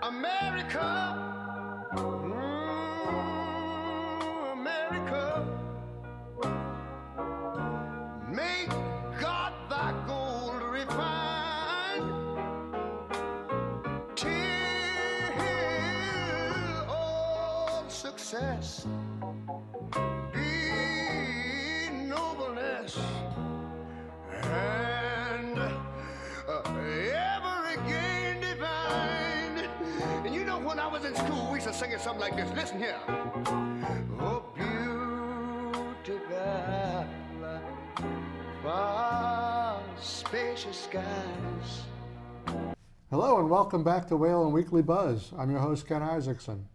America, America, make God thy gold refined, till all success be nobleness, and ever again divine. And you know, when I was in school, we used to sing it something like this. Listen here. Oh, beautiful, far spacious skies. Hello and welcome back to Wayland Weekly Buzz. I'm your host, Ken Isaacson.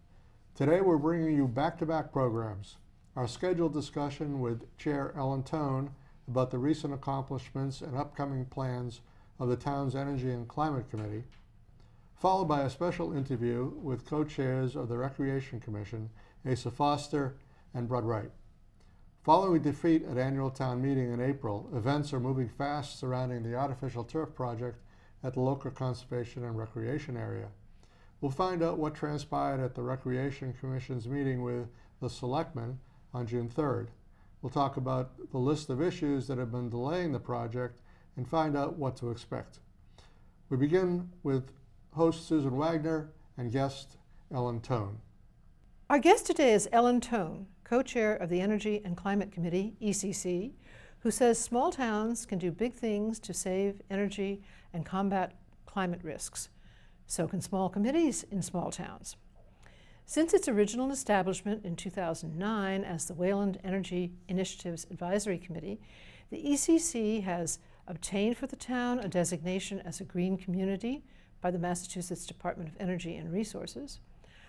Today we're bringing you back-to-back programs. Our scheduled discussion with Chair Ellen Tone about the recent accomplishments and upcoming plans of the town's Energy and Climate Committee, followed by a special interview with co-chairs of the Recreation Commission, Asa Foster and Bud Wright. Following defeat at annual town meeting in April, events are moving fast surrounding the artificial turf project at the local conservation and recreation area. We'll find out what transpired at the Recreation Commission's meeting with the Selectmen on June 3rd. We'll talk about the list of issues that have been delaying the project and find out what to expect. We begin with host Susan Wagner and guest Ellen Tone. Our guest today is Ellen Tone, co-chair of the Energy and Climate Committee, ECC, who says small towns can do big things to save energy and combat climate risks. So can small committees in small towns. Since its original establishment in 2009 as the Wayland Energy Initiatives Advisory Committee, the ECC has obtained for the town a designation as a green community by the Massachusetts Department of Energy and Resources,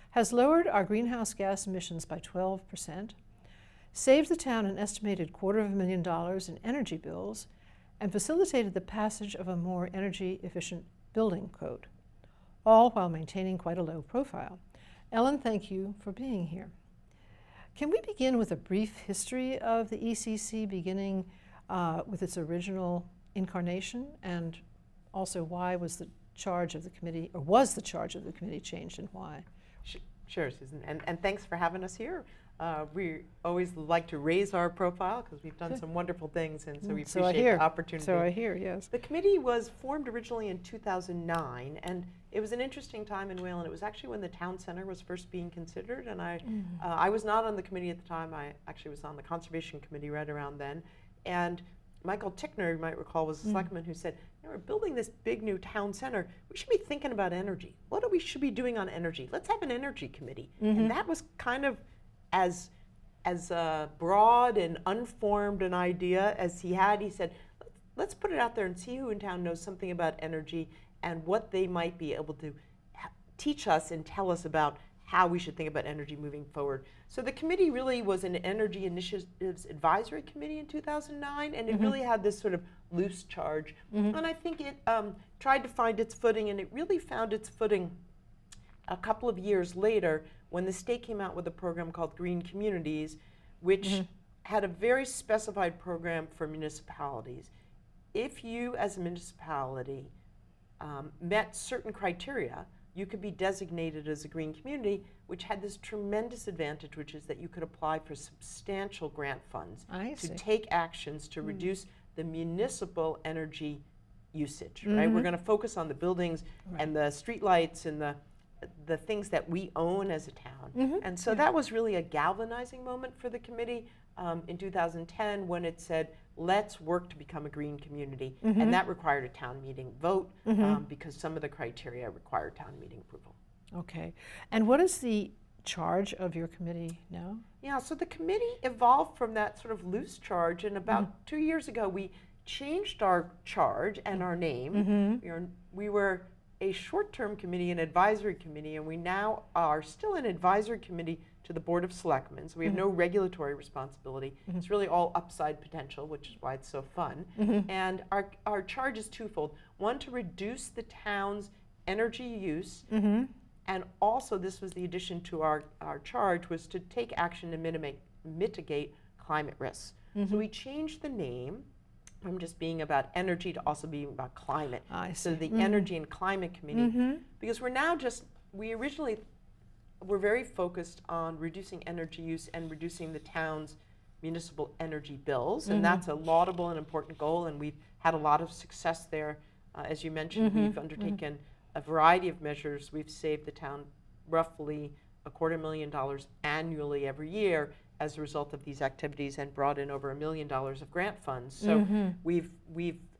has lowered our greenhouse gas emissions by 12%, saved the town an estimated $250,000 in energy bills, and facilitated the passage of a more energy-efficient building code, all while maintaining quite a low profile. Ellen, thank you for being here. Can we begin with a brief history of the ECC, beginning with its original incarnation, and also why was the charge of the committee, or was the charge of the committee changed, and why? Sure, Susan, and thanks for having us here. We always like to raise our profile because we've done some wonderful things, and so we appreciate the opportunity. So I hear, yes. The committee was formed originally in 2009, and it was an interesting time in Wayland. It was actually when the town center was first being considered, and I was not on the committee at the time. I actually was on the conservation committee right around then, and Michael Tickner, you might recall, was the selectman who said, we're building this big new town center. We should be thinking about energy. What do we should be doing on energy? Let's have an energy committee. And that was kind of as broad and unformed an idea as he had. He said, let's put it out there and see who in town knows something about energy and what they might be able to teach us and tell us about how we should think about energy moving forward. So the committee really was an Energy Initiatives Advisory Committee in 2009, and it really had this sort of loose charge. And I think it tried to find its footing, and it really found its footing a couple of years later when the state came out with a program called Green Communities, which had a very specified program for municipalities. If you, as a municipality, met certain criteria, you could be designated as a green community, which had this tremendous advantage, which is that you could apply for substantial grant funds to take actions to reduce the municipal energy usage, right? We're going to focus on the buildings and the streetlights and the things that we own as a town. And so that was really a galvanizing moment for the committee in 2010 when it said, let's work to become a green community. And that required a town meeting vote because some of the criteria required town meeting approval. Okay. And what is the charge of your committee now? Yeah, so the committee evolved from that sort of loose charge, and about 2 years ago we changed our charge and our name. We were a short-term committee, an advisory committee, and we now are still an advisory committee to the Board of Selectmen, so we have no regulatory responsibility. It's really all upside potential, which is why it's so fun. And our charge is twofold. One, to reduce the town's energy use, and also this was the addition to our charge, was to take action to mitigate climate risks. So we changed the name from just being about energy to also being about climate. I see. So the Energy and Climate Committee, because we're now just we originally were very focused on reducing energy use and reducing the town's municipal energy bills, and that's a laudable and important goal, and we've had a lot of success there. As you mentioned, we've undertaken a variety of measures. We've saved the town roughly $250,000 annually every year as a result of these activities, and brought in over $1 million of grant funds. So we've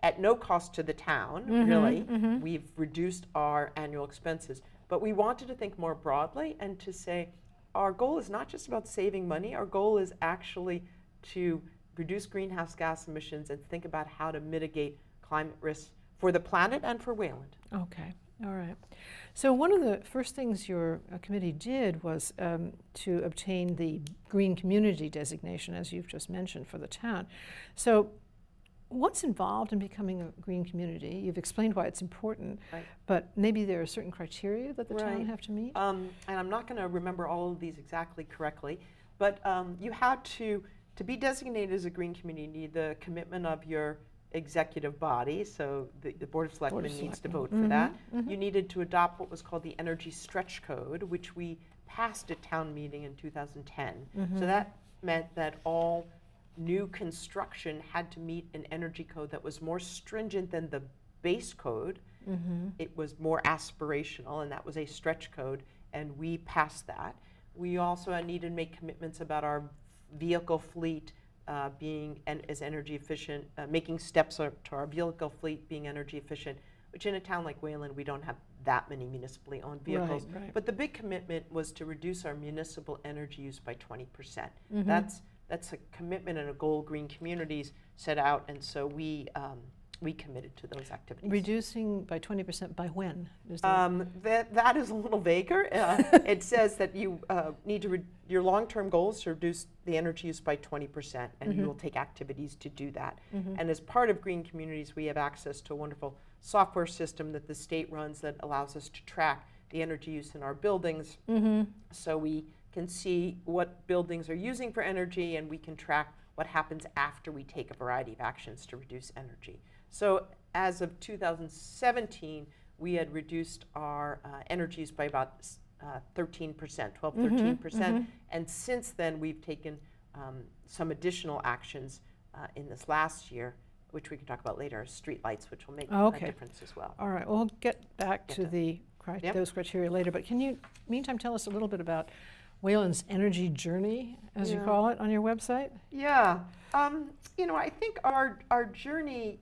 at no cost to the town, really, we've reduced our annual expenses. But we wanted to think more broadly and to say, our goal is not just about saving money, our goal is actually to reduce greenhouse gas emissions and think about how to mitigate climate risks for the planet and for Wayland. Okay, all right. So one of the first things your committee did was to obtain the Green Community designation, as you've just mentioned, for the town. So what's involved in becoming a green community? You've explained why it's important, but maybe there are certain criteria that the town have to meet? And I'm not going to remember all of these exactly correctly, but you had to be designated as a green community, you need the commitment of your executive body, so the Board of Selectmen needs to vote for that. You needed to adopt what was called the Energy Stretch Code, which we passed at town meeting in 2010. So that meant that all new construction had to meet an energy code that was more stringent than the base code. It was more aspirational, and that was a stretch code, and we passed that. We also needed to make commitments about our vehicle fleet being as energy efficient, making steps to our vehicle fleet being energy efficient, which in a town like Wayland, we don't have that many municipally owned vehicles. But the big commitment was to reduce our municipal energy use by 20%. That's a commitment and a goal Green Communities set out, and so we committed to those activities. Reducing by 20% by when? That is a little vaguer. It says that you need to, your long-term goal is to reduce the energy use by 20%, and you will take activities to do that. And as part of Green Communities, we have access to a wonderful software system that the state runs that allows us to track the energy use in our buildings. So we can see what buildings are using for energy, and we can track what happens after we take a variety of actions to reduce energy. So as of 2017, we had reduced our energy use by about 13%, 13%. And since then, we've taken some additional actions in this last year, which we can talk about later, street lights, which will make a difference as well. All right, we'll get back to the those criteria later, but can you, meantime, tell us a little bit about Wayland's energy journey, as you call it, on your website? Yeah, you know, I think our journey,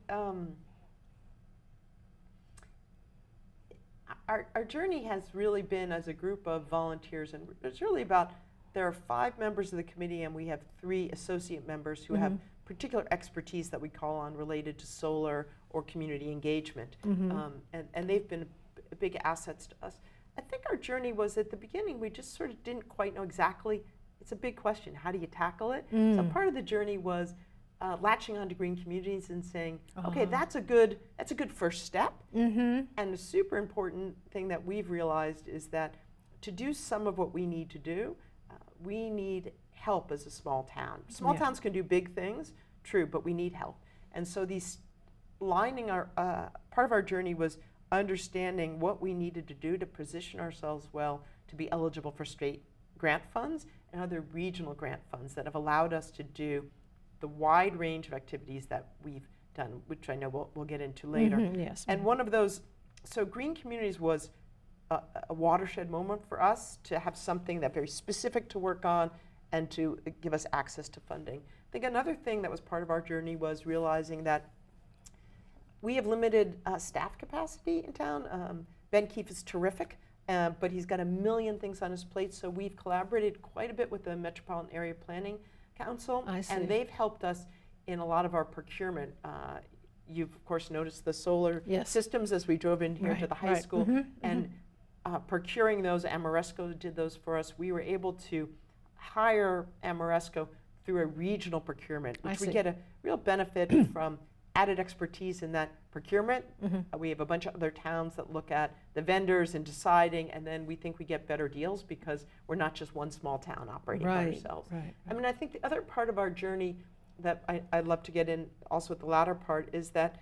our journey has really been as a group of volunteers, and it's really about, there are 5 members of the committee, and we have 3 associate members who have particular expertise that we call on related to solar or community engagement, and they've been big assets to us. I think our journey was, at the beginning, we just sort of didn't quite know exactly, it's a big question, how do you tackle it? So part of the journey was latching onto Green Communities and saying, okay, that's a good first step. And the super important thing that we've realized is that to do some of what we need to do, we need help as a small town. Small towns can do big things, true, but we need help. And so these lining our, part of our journey was understanding what we needed to do to position ourselves well to be eligible for state grant funds and other regional grant funds that have allowed us to do the wide range of activities that we've done, which I know we'll get into later. And one of those, so Green Communities was a watershed moment for us to have something that very specific to work on and to give us access to funding. I think another thing that was part of our journey was realizing that we have limited staff capacity in town. Ben Keefe is terrific, but he's got a million things on his plate, so we've collaborated quite a bit with the Metropolitan Area Planning Council, and they've helped us in a lot of our procurement. You've, of course, noticed the solar systems as we drove in here to the high school, and procuring those, Amoresco did those for us. We were able to hire Amoresco through a regional procurement, which we get a real benefit from added expertise in that procurement. We have a bunch of other towns that look at the vendors and deciding, and then we think we get better deals because we're not just one small town operating by ourselves. I mean, I think the other part of our journey that I'd love to get in also at the latter part is that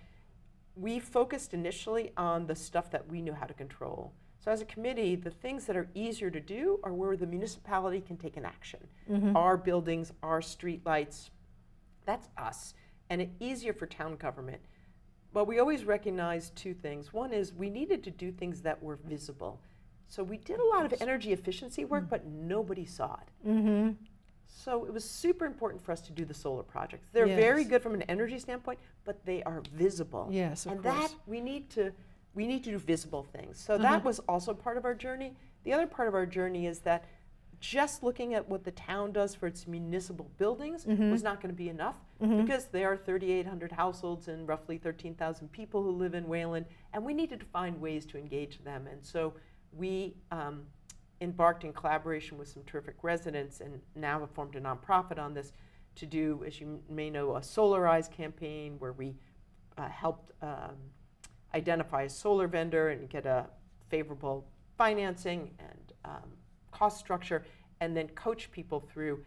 we focused initially on the stuff that we knew how to control. So as a committee, the things that are easier to do are where the municipality can take an action. Our buildings, our streetlights, that's us. And it's easier for town government. But we always recognize two things. One is we needed to do things that were visible. So we did a lot of energy efficiency work, but nobody saw it. So it was super important for us to do the solar projects. They're very good from an energy standpoint, but they are visible. Yes, of and course. that we need to do visible things. So that was also part of our journey. The other part of our journey is that just looking at what the town does for its municipal buildings was not going to be enough because there are 3,800 households and roughly 13,000 people who live in Wayland, and we needed to find ways to engage them. And so we embarked in collaboration with some terrific residents and now have formed a nonprofit on this to do, as you may know, a Solarize campaign where we helped identify a solar vendor and get a favorable financing and cost structure, and then coach people through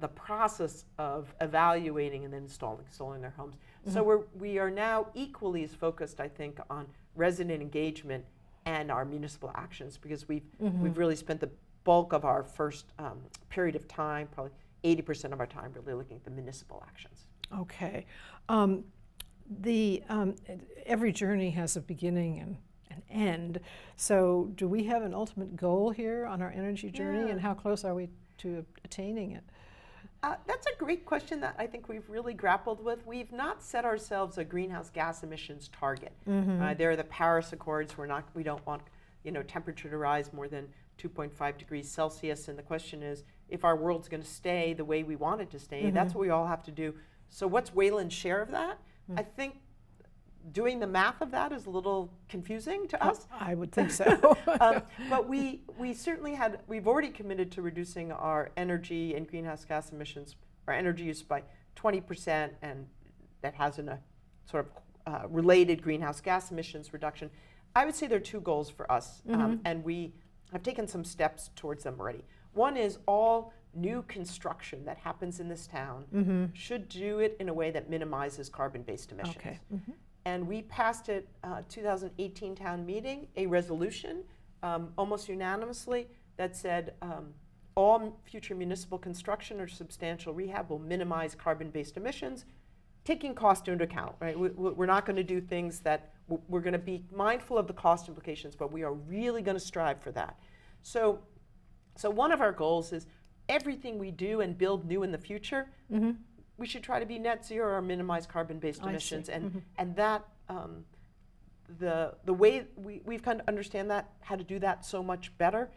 the process of evaluating and then installing solar in their homes. So we are now equally as focused, I think, on resident engagement and our municipal actions, because we've really spent the bulk of our first period of time, probably 80% of our time, really looking at the municipal actions. Okay. Every journey has a beginning and an end. So do we have an ultimate goal here on our energy journey, and how close are we to attaining it? That's a great question that I think we've really grappled with. We've not set ourselves a greenhouse gas emissions target. There are the Paris Accords. We don't want temperature to rise more than 2.5 degrees Celsius. And the question is, if our world's going to stay the way we want it to stay, that's what we all have to do. So what's Wayland's share of that? I think doing the math of that is a little confusing to us. I would think so. But we certainly we've already committed to reducing our energy and greenhouse gas emissions, our energy use by 20%, and that has a sort of related greenhouse gas emissions reduction. I would say there are two goals for us, and we have taken some steps towards them already. One is all new construction that happens in this town should do it in a way that minimizes carbon-based emissions. Okay. And we passed at 2018 town meeting a resolution almost unanimously that said all future municipal construction or substantial rehab will minimize carbon-based emissions, taking cost into account, right? We're not going to do things that we're going to be mindful of the cost implications, but we are really going to strive for that. So one of our goals is everything we do and build new in the future, we should try to be net zero or minimize carbon-based emissions. And that, the way we've kind of understand that, how to do that so much better.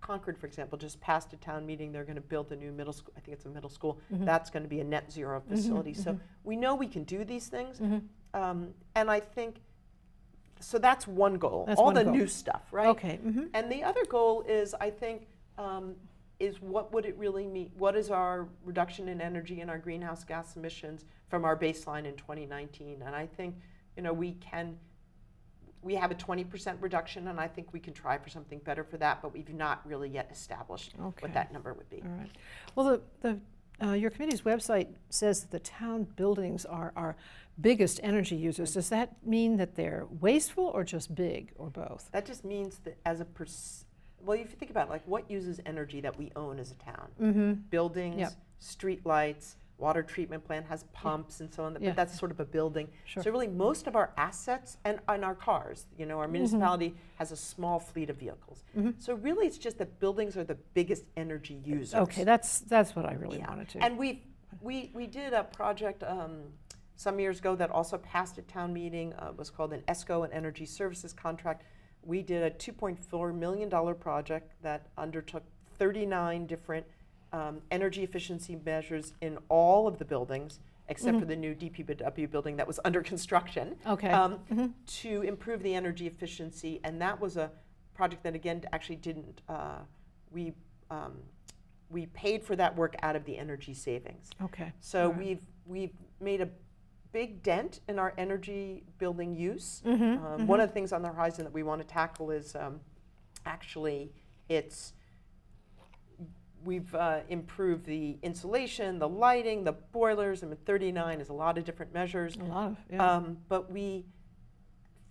Concord, for example, just passed a town meeting. They're going to build a new middle school. I think it's a middle school. That's going to be a net zero facility. So we know we can do these things. And I think, so that's one goal. That's all one the goal. new stuff, right? Okay. And the other goal is, I think, is what would it really mean? What is our reduction in energy and our greenhouse gas emissions from our baseline in 2019? And I think, we have a 20% reduction, and I think we can try for something better for that, but we've not really yet established what that number would be. All right. Well, your committee's website says that the town buildings are our biggest energy users. Does that mean that they're wasteful or just big, or both? That just means that as a well, if you think about it, like what uses energy that we own as a town? Buildings, street lights, water treatment plant has pumps and so on, but that's sort of a building. Sure. So really most of our assets and our cars, our municipality has a small fleet of vehicles. So really it's just that buildings are the biggest energy users. Okay, that's what I really wanted to. And we did a project some years ago that also passed at town meeting. It was called an ESCO, an energy services contract. We did a $2.4 million project that undertook 39 different energy efficiency measures in all of the buildings, except for the new DPW building that was under construction, to improve the energy efficiency. And that was a project that, again, actually didn't, we paid for that work out of the energy savings. Okay. So we've made a big dent in our energy building use. One of the things on the horizon that we want to tackle is we've improved the insulation, the lighting, the boilers. 39 is a lot of different measures. A lot of, But we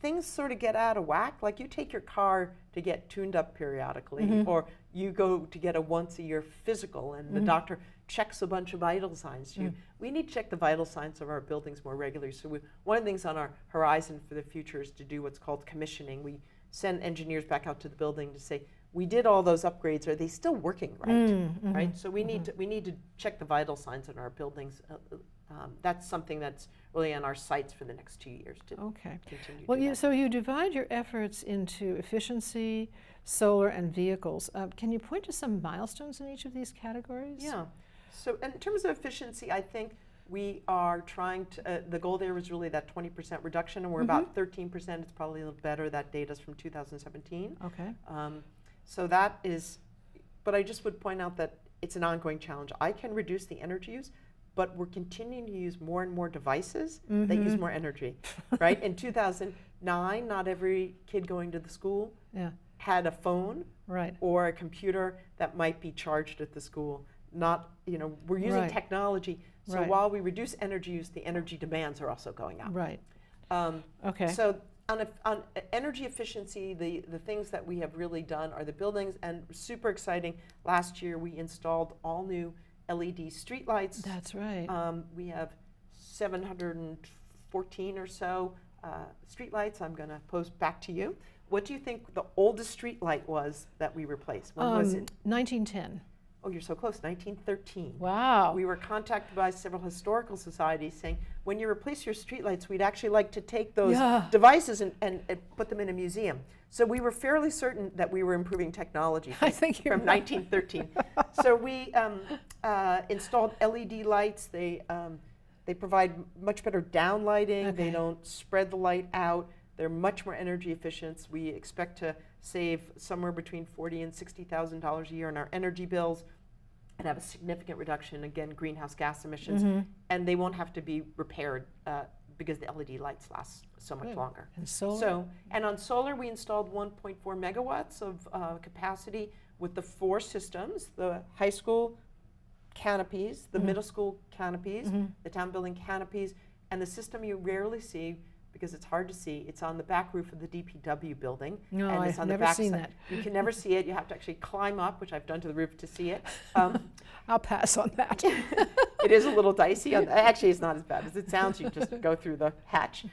things sort of get out of whack. Like you take your car to get tuned up periodically, or you go to get a once-a-year physical, and the doctor checks a bunch of vital signs. We need to check the vital signs of our buildings more regularly. So one of the things on our horizon for the future is to do what's called commissioning. We send engineers back out to the building to say, we did all those upgrades. Are they still working right? Right. So we need to check the vital signs in our buildings. That's something that's really on our sights for the next 2 years to continue. Well, so you divide your efforts into efficiency, solar, and vehicles. Can you point to some milestones in each of these categories? Yeah. So in terms of efficiency, I think we are trying to, the goal there was really that 20% reduction, and we're about 13%. It's probably a little better. That data's from 2017. Okay. So that is, but I just would point out that it's an ongoing challenge. I can reduce the energy use, but we're continuing to use more and more devices that use more energy, right? In 2009, not every kid going to the school had a phone or a computer that might be charged at the school. Not, we're using technology. So while we reduce energy use, the energy demands are also going up. Right. So on energy efficiency, the things that we have really done are the buildings, and super exciting. Last year we installed all new LED streetlights. That's right. We have 714 or so streetlights. I'm going to pose back to you. What do you think the oldest streetlight was that we replaced? When was it? 1910. Oh, you're so close, 1913. Wow. We were contacted by several historical societies saying, when you replace your streetlights, we'd actually like to take those devices and put them in a museum. So we were fairly certain that we were improving technology from 1913. So we installed LED lights. They provide much better downlighting. They don't spread the light out. They're much more energy efficient. We expect to save somewhere between $40,000 and $60,000 a year on our energy bills, and have a significant reduction, again, greenhouse gas emissions, and they won't have to be repaired because the LED lights last so much longer. And solar? And on solar, we installed 1.4 megawatts of capacity with the 4 systems: the high school canopies, the middle school canopies, the town building canopies, and the system you rarely see, because it's hard to see. It's on the back roof of the DPW building. No, and it's I've on never the back seen side. that. You can never see it. You have to actually climb up, which I've done to the roof to see it. I'll pass on that. It is a little dicey. Actually, it's not as bad as it sounds. You just go through the hatch.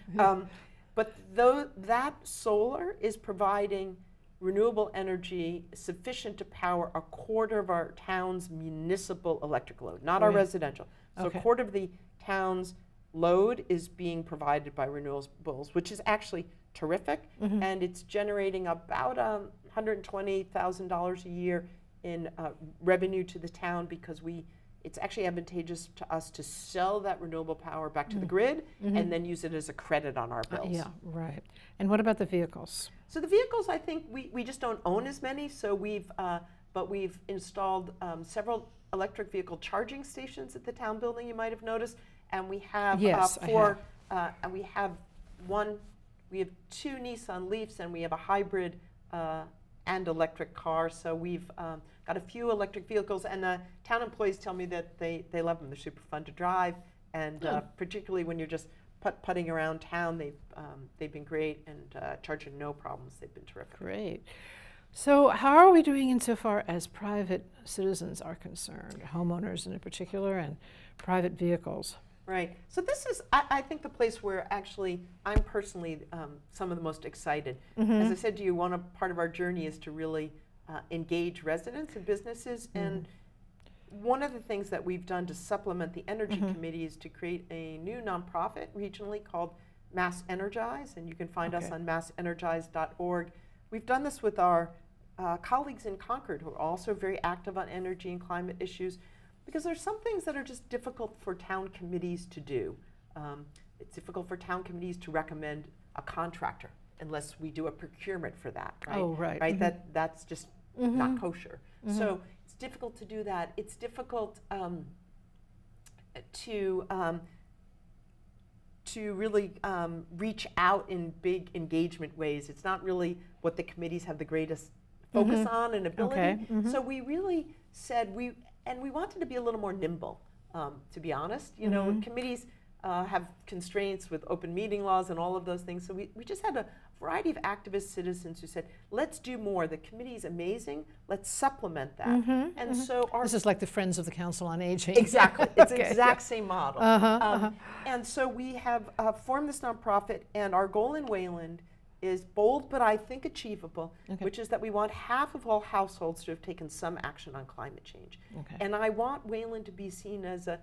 But that solar is providing renewable energy sufficient to power a quarter of our town's municipal electric load, not our residential. So a quarter of the town's load is being provided by renewables, which is actually terrific, and it's generating about $120,000 a year in revenue to the town, because it's actually advantageous to us to sell that renewable power back to the grid and then use it as a credit on our bills. Yeah, right. And what about the vehicles? So the vehicles, I think we just don't own as many, so we've installed several electric vehicle charging stations at the town building, you might have noticed. And we have and we have 2 Nissan Leafs, and we have a hybrid and electric car. So we've got a few electric vehicles, and the town employees tell me that they love them. They're super fun to drive, and particularly when you're just putting around town, they've been great, and charging no problems. They've been terrific. Great. So how are we doing insofar as private citizens are concerned, homeowners in particular, and private vehicles? Right. So this is, I think, the place where actually I'm personally some of the most excited. As I said to you, part of our journey is to really engage residents and businesses. And one of the things that we've done to supplement the Energy Committee is to create a new nonprofit regionally called Mass Energize, and you can find us on massenergize.org. We've done this with our colleagues in Concord, who are also very active on energy and climate issues, because there's some things that are just difficult for town committees to do. It's difficult for town committees to recommend a contractor unless we do a procurement for that, right? Oh, right. Right. That's just not kosher. So it's difficult to do that. It's difficult to really reach out in big engagement ways. It's not really what the committees have the greatest focus on and ability. So we really said we wanted to be a little more nimble, to be honest. Committees have constraints with open meeting laws and all of those things. So we just had a variety of activist citizens who said, let's do more. The committee is amazing. Let's supplement that. And so This is like the Friends of the Council on Aging. Exactly. It's the Okay, exact same model. Uh-huh. And so we have formed this nonprofit, and our goal in Wayland is bold, but I think achievable, Okay. which is that we want half of all households to have taken some action on climate change. Okay. And I want Wayland to be seen as a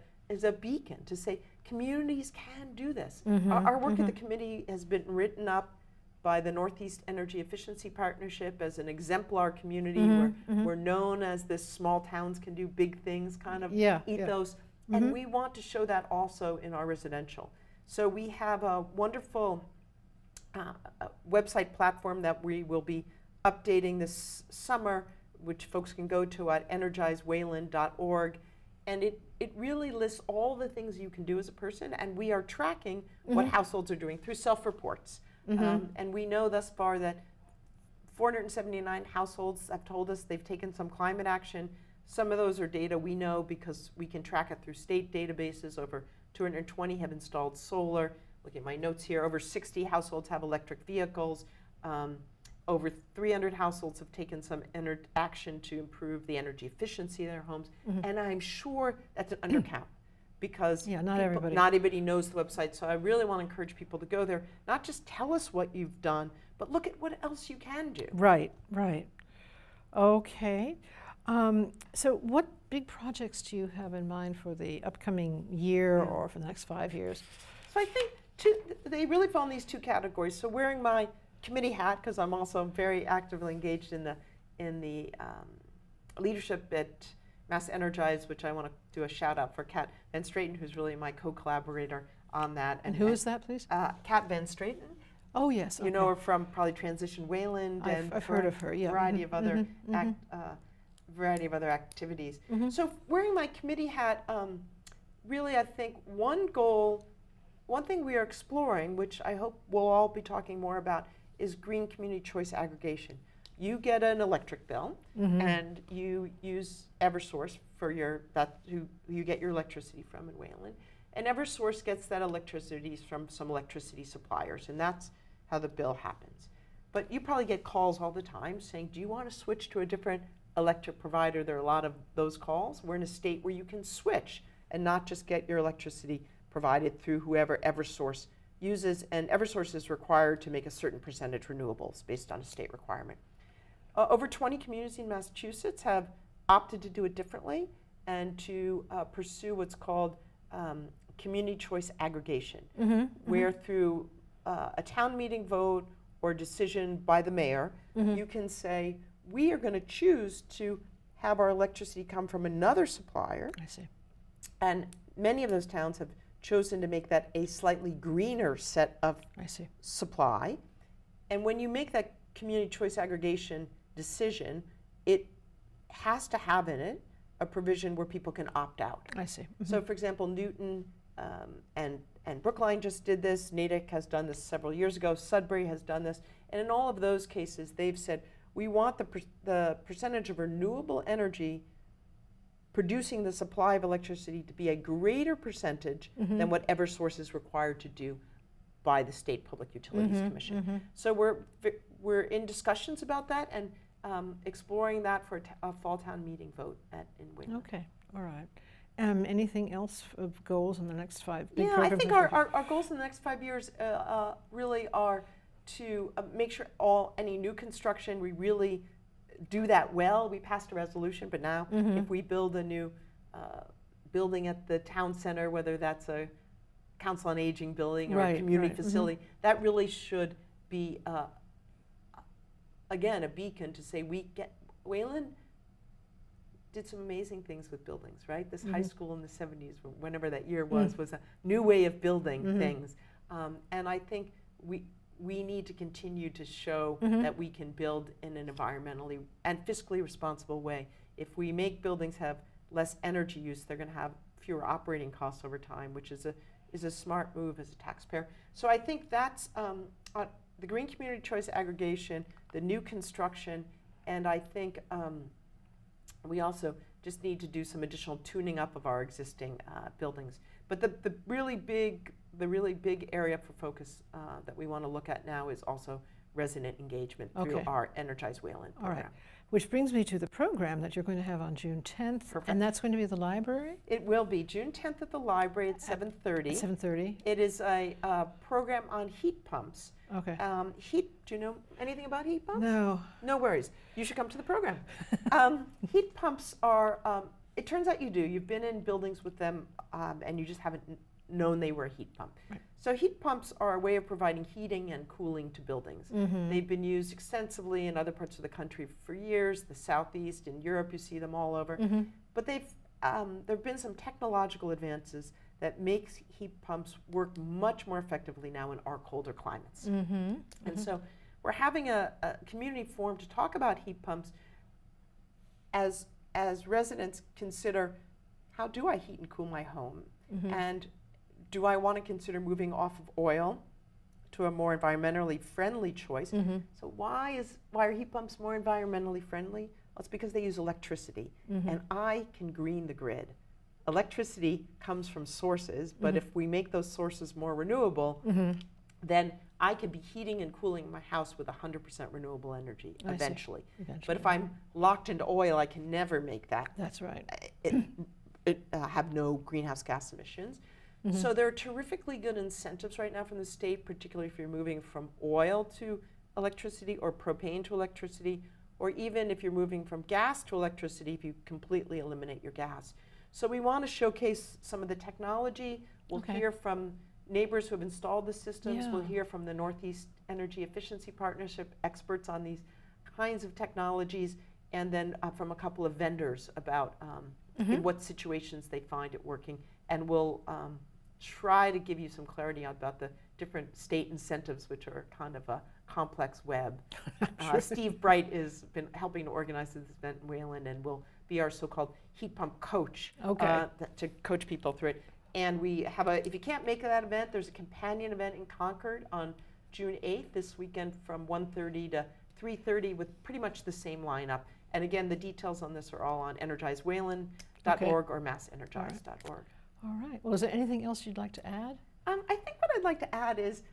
beacon, to say communities can do this. Our work at the committee has been written up by the Northeast Energy Efficiency Partnership as an exemplar community. We're known as this small towns can do big things kind of ethos. And we want to show that also in our residential. So we have a wonderful website platform that we will be updating this summer, which folks can go to at energizewayland.org. And it really lists all the things you can do as a person, and we are tracking what households are doing through self-reports. And we know thus far that 479 households have told us they've taken some climate action. Some of those are data we know because we can track it through state databases. Over 220 have installed solar. Look at my notes here. Over 60 households have electric vehicles. Over 300 households have taken some action to improve the energy efficiency of their homes. And I'm sure that's an undercount because not everybody knows the website. So I really want to encourage people to go there, not just tell us what you've done, but look at what else you can do. Right. Okay. So what big projects do you have in mind for the upcoming year or for the next 5 years? So I think they really fall in these two categories. So wearing my committee hat, because I'm also very actively engaged in the leadership at Mass Energize, which I want to do a shout out for Kat Van Straten, who's really my co-collaborator on that. And who is that, please? Kat Van Straten. Oh, yes. You know her from probably Transition Wayland. I've heard of her, yeah. Variety of other variety of other activities. So wearing my committee hat, really I think one thing we are exploring, which I hope we'll all be talking more about, is green community choice aggregation. You get an electric bill, and you use Eversource for who you get your electricity from in Wayland, and Eversource gets that electricity from some electricity suppliers, and that's how the bill happens. But you probably get calls all the time saying, do you want to switch to a different electric provider? There are a lot of those calls. We're in a state where you can switch and not just get your electricity provided through whoever Eversource uses, and Eversource is required to make a certain percentage renewables based on a state requirement. Over 20 communities in Massachusetts have opted to do it differently and to pursue what's called community choice aggregation, where through a town meeting vote or decision by the mayor, you can say, we are going to choose to have our electricity come from another supplier. I see. And many of those towns have chosen to make that a slightly greener set of supply. And when you make that community choice aggregation decision, it has to have in it a provision where people can opt out. I see. So for example, Newton and Brookline just did this, Natick has done this several years ago, Sudbury has done this, and in all of those cases they've said, we want the percentage of renewable energy producing the supply of electricity to be a greater percentage than what Eversource is required to do by the State Public Utilities Commission. So we're in discussions about that and exploring that for a fall town meeting vote in Wayland. Okay, all right. Anything else of goals in the next 5 big programs? I think our goals in the next 5 years really are to make sure any new construction, we really do that well. We passed a resolution, but now if we build a new building at the town center, whether that's a Council on Aging building or a community facility, that really should be, again, a beacon to say Wayland did some amazing things with buildings, right? This high school in the 70s, whenever that year was a new way of building things. And I think we need to continue to show that we can build in an environmentally and fiscally responsible way. If we make buildings have less energy use, they're going to have fewer operating costs over time, which is a smart move as a taxpayer. So I think that's the green community choice aggregation, the new construction, and I think we also just need to do some additional tuning up of our existing buildings. But the really big area for focus that we want to look at now is also resident engagement through Okay. our Energize Wayland All right. program. Which brings me to the program that you're going to have on June 10th. Perfect. And that's going to be at the library It will be June 10th at the library at 7:30. at 7:30. It is a program on heat pumps. Okay. Do you know anything about heat pumps? No. No worries. You should come to the program. Heat pumps are, it turns out you do. You've been in buildings with them and you just haven't known they were a heat pump. Right. So heat pumps are a way of providing heating and cooling to buildings. They've been used extensively in other parts of the country for years, the Southeast, in Europe you see them all over. But there have been some technological advances that makes heat pumps work much more effectively now in our colder climates. And so we're having a community forum to talk about heat pumps as residents consider, how do I heat and cool my home? And do I want to consider moving off of oil to a more environmentally friendly choice? So why are heat pumps more environmentally friendly? Well, it's because they use electricity, and I can green the grid. Electricity comes from sources, but if we make those sources more renewable, then I could be heating and cooling my house with 100% renewable energy eventually. But if I'm locked into oil, I can never make that. That's right. Have no greenhouse gas emissions. So there are terrifically good incentives right now from the state, particularly if you're moving from oil to electricity or propane to electricity, or even if you're moving from gas to electricity if you completely eliminate your gas. So we want to showcase some of the technology. We'll hear from neighbors who have installed the systems. We'll hear from the Northeast Energy Efficiency Partnership experts on these kinds of technologies, and then from a couple of vendors about in what situations they find it working. And we'll try to give you some clarity about the different state incentives, which are kind of a complex web. Steve Bright has been helping to organize this event in Wayland and will be our so-called heat pump coach to coach people through it. And we have if you can't make that event, there's a companion event in Concord on June 8th, this weekend from 1:30 to 3:30 with pretty much the same lineup. And again, the details on this are all on energizewayland.org or massenergize.org. All right. Well, is there anything else you'd like to add? I think what I'd like to add is,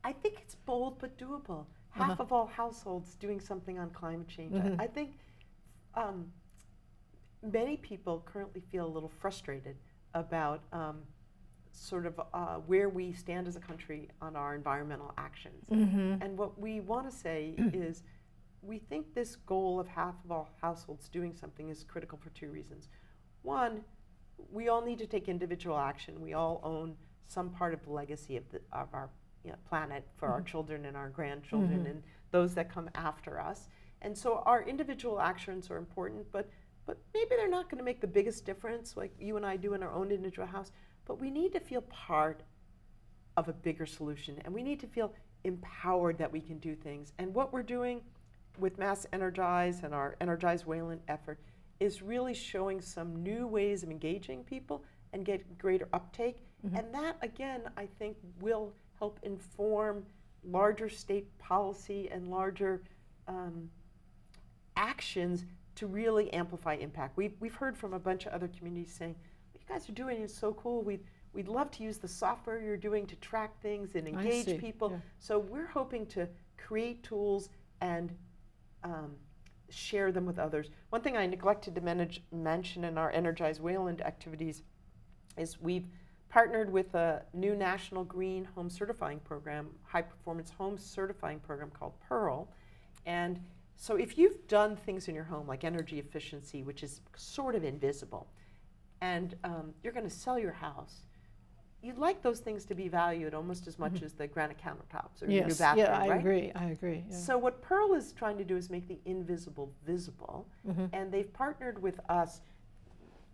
I think it's bold but doable. Half of all households doing something on climate change. I think many people currently feel a little frustrated about where we stand as a country on our environmental actions. And what we want to say is, we think this goal of half of all households doing something is critical for two reasons. One, we all need to take individual action. We all own some part of the legacy of our planet for our children and our grandchildren and those that come after us. And so our individual actions are important, but maybe they're not going to make the biggest difference like you and I do in our own individual house. But we need to feel part of a bigger solution, and we need to feel empowered that we can do things. And what we're doing with Mass Energize and our Energize Wayland effort is really showing some new ways of engaging people and get greater uptake. And that, again, I think will help inform larger state policy and larger actions to really amplify impact. We've heard from a bunch of other communities saying, what you guys are doing is so cool. We'd love to use the software you're doing to track things and engage people. So we're hoping to create tools and share them with others. One thing I neglected to mention in our Energize Wayland activities is we've partnered with a new national green home certifying program, high performance home certifying program called Pearl. And so if you've done things in your home like energy efficiency, which is sort of invisible, and you're going to sell your house, you'd like those things to be valued almost as much as the granite countertops or your new bathroom, right? I agree. Yeah. So what Pearl is trying to do is make the invisible visible, and they've partnered with us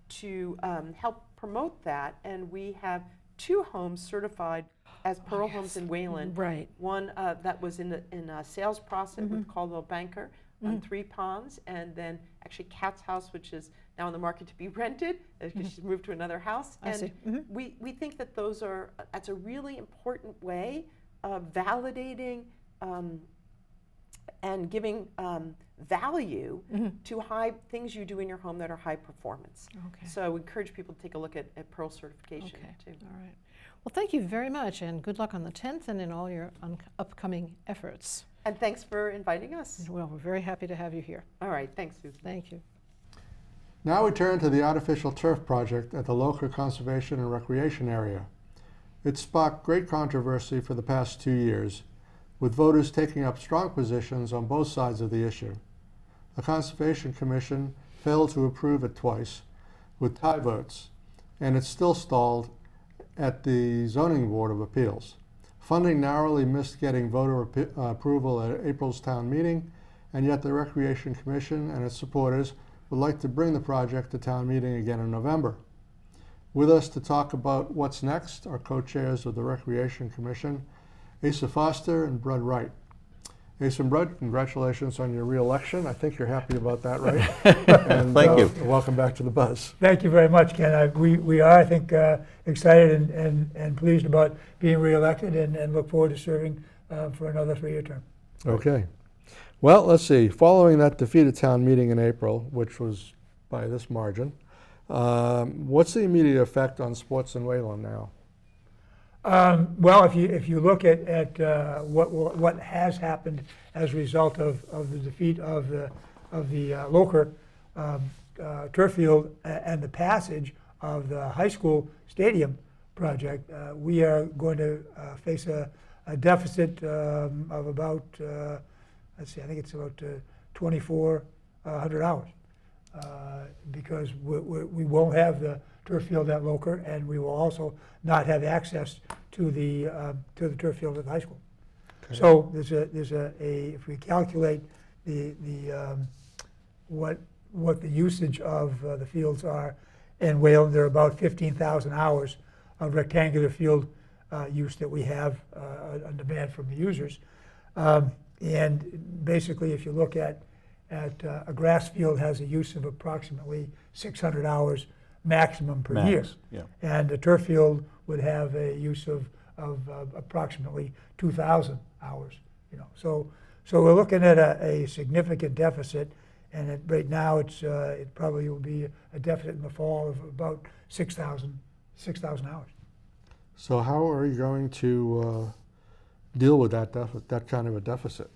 to help promote that, and we have 2 homes certified as Pearl Homes in Wayland. Right. One that was in a sales process with Caldwell Banker on 3 Ponds, and then actually Kat's house, which is now on the market to be rented because she's moved to another house. I see. We think that that's a really important way of validating and giving value to things you do in your home that are high performance. Okay. So we encourage people to take a look at Pearl certification too. All right. Well, thank you very much, and good luck on the 10th and in all your upcoming efforts. And thanks for inviting us. Well, we're very happy to have you here. All right, thanks, Susan. Thank you. Now we turn to the artificial turf project at the local conservation and recreation area. It sparked great controversy for the past 2 years, with voters taking up strong positions on both sides of the issue. The Conservation Commission failed to approve it twice, with tie votes, and it's still stalled at the Zoning Board of Appeals. Funding narrowly missed getting voter approval at April's town meeting, and yet the Recreation Commission and its supporters would like to bring the project to town meeting again in November. With us to talk about what's next are co-chairs of the Recreation Commission, Asa Foster and Brud Wright. Asa and Brud, congratulations on your re-election. I think you're happy about that, right? And, Thank you. Welcome back to the Buzz. Thank you very much, Ken. We are, I think, excited and pleased about being re-elected and look forward to serving for another 3-year term. Okay. Well, let's see. Following that defeat at town meeting in April, which was by this margin, what's the immediate effect on sports in Wayland now? Well, if you look at what has happened as a result of the defeat of the Locher turf field and the passage of the high school stadium project, we are going to face a deficit of about let's see, I think it's about 2,400 hours because we won't have the turf field at Locher, and we will also not have access to the turf field at the high school. Okay. So there's a if we calculate what the usage of the fields are in Wayland, there are about 15,000 hours of rectangular field use that we have on demand from the users. And basically, if you look at a grass field has a use of approximately 600 hours maximum per year. Yeah. And a turf field would have a use of approximately 2,000 hours. So we're looking at a significant deficit, and right now it probably will be a deficit in the fall of about 6,000 hours. So how are you going to deal with that kind of a deficit?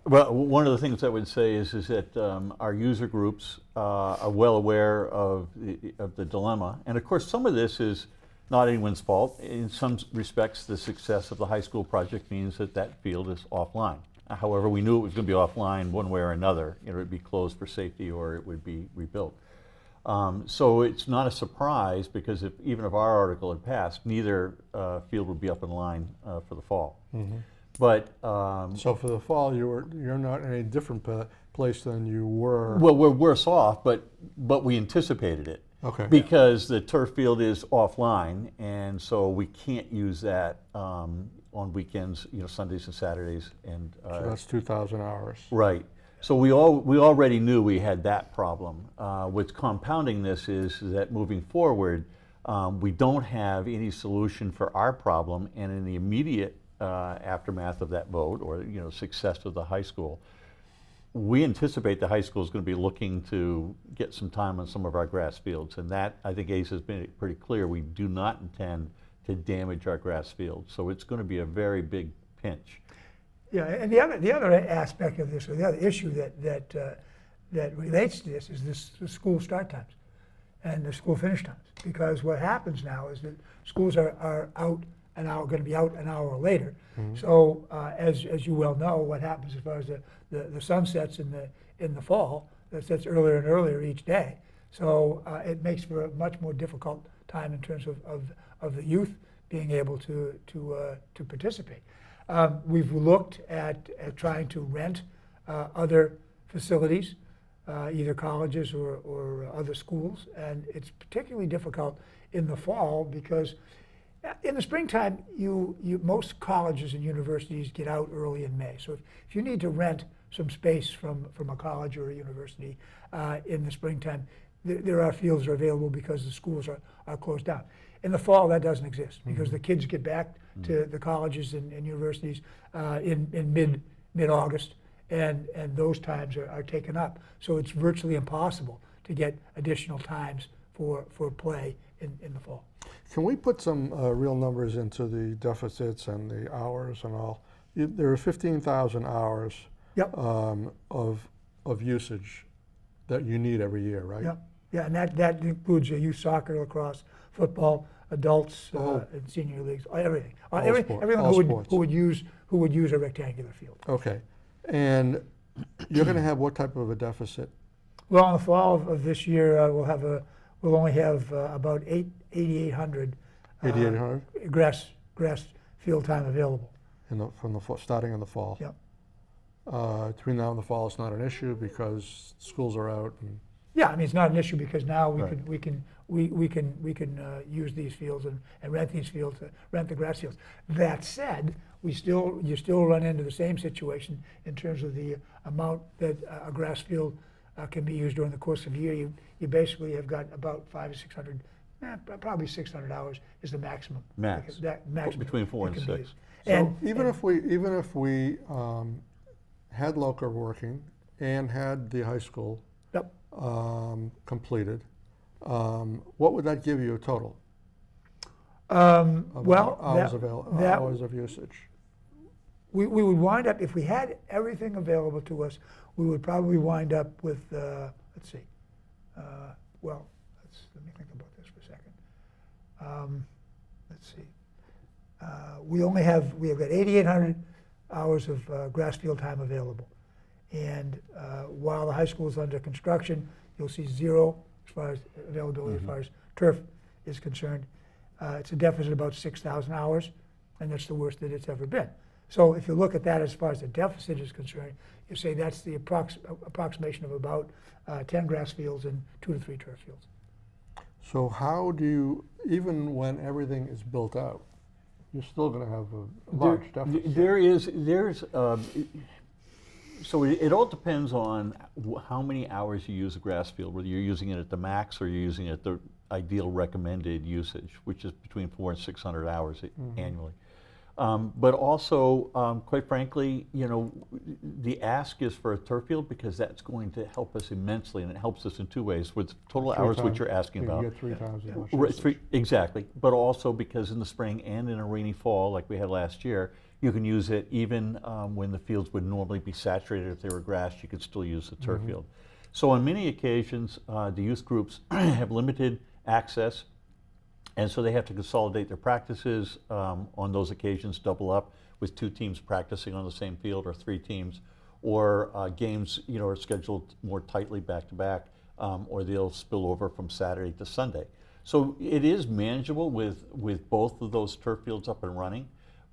Well, one of the things I would say is that our user groups are well aware of the dilemma. And of course, some of this is not anyone's fault. In some respects, the success of the high school project means that field is offline. However, we knew it was going to be offline one way or another. It would be closed for safety or it would be rebuilt. So it's not a surprise because even if our article had passed, neither field would be up in line for the fall. Mm-hmm. But so for the fall, you're not in a different place than you were. Well, we're worse off, but we anticipated it. Okay. Because the turf field is offline, and so we can't use that on weekends, Sundays and Saturdays, and so that's 2,000 hours. Right. So we already knew we had that problem. What's compounding this is that moving forward, we don't have any solution for our problem, and in the immediate aftermath of that vote, or success of the high school, we anticipate the high school is going to be looking to get some time on some of our grass fields, and that, I think Ace has been pretty clear, we do not intend to damage our grass fields. So it's going to be a very big pinch. Yeah, and the other aspect of this, or the other issue that relates to this, is the school start times and the school finish times. Because what happens now is that schools are out an hour, going to be out an hour later. Mm-hmm. So as you well know, what happens as far as the sun sets in the fall, it sets earlier and earlier each day. So it makes for a much more difficult time in terms of the youth being able to participate. We've looked at trying to rent other facilities, either colleges or other schools, and it's particularly difficult in the fall because in the springtime, most colleges and universities get out early in May. So if you need to rent some space from a college or a university in the springtime, there are fields that are available because the schools are closed down. In the fall, that doesn't exist because the kids get back to the colleges and universities in mid-August, and those times are taken up. So it's virtually impossible to get additional times for play in the fall. Can we put some real numbers into the deficits and the hours and all? There are 15,000 hours Yep. Of usage that you need every year, right? Yeah, yeah, and that includes youth soccer, lacrosse, football, adults, and senior leagues, everything. Everyone who would use a rectangular field. Okay, and you're going to have what type of a deficit? Well, in the fall of this year, we'll only have about 8,800 grass field time available. Starting in the fall. Yep. Between now and the fall, it's not an issue because schools are out. Yeah, I mean it's not an issue because now we Right. can use these fields and rent these fields, rent the grass fields. That said, you still run into the same situation in terms of the amount that a grass field can be used during the course of the year. You basically have got about 500 or 600, probably 600 hours is the maximum. Max. Maximum Between 4 that and can be 6. used. So even if we had LOCA working and had the high school Yep. completed, what would that give you a total? Well, Hours of usage. we would wind up, if we had everything available to us, we would probably wind up with, let's see, let me think about this for a second. Let's see. We have got 8,800 hours of grass field time available. And while the high school is under construction, you'll see zero as far as availability as far as turf is concerned. It's a deficit of about 6,000 hours, and that's the worst that it's ever been. So if you look at that as far as the deficit is concerned, you say that's the approximation of about 10 grass fields and 2 to 3 turf fields. So how do you, even when everything is built out, you're still going to have a large deficit? So it all depends on how many hours you use a grass field, whether you're using it at the max or you're using it at the ideal recommended usage, which is between 400 and 600 hours annually. But also, quite frankly, the ask is for a turf field because that's going to help us immensely, and it helps us in 2 ways. With total hours, which you're asking about. You get 3 times as much. Right, exactly, but also because in the spring and in a rainy fall like we had last year, you can use it even when the fields would normally be saturated. If they were grass, you could still use the turf field. So on many occasions, the youth groups have limited access, and so they have to consolidate their practices on those occasions, double up with 2 teams practicing on the same field or 3 teams, or games are scheduled more tightly back to back, or they'll spill over from Saturday to Sunday. So it is manageable with both of those turf fields up and running.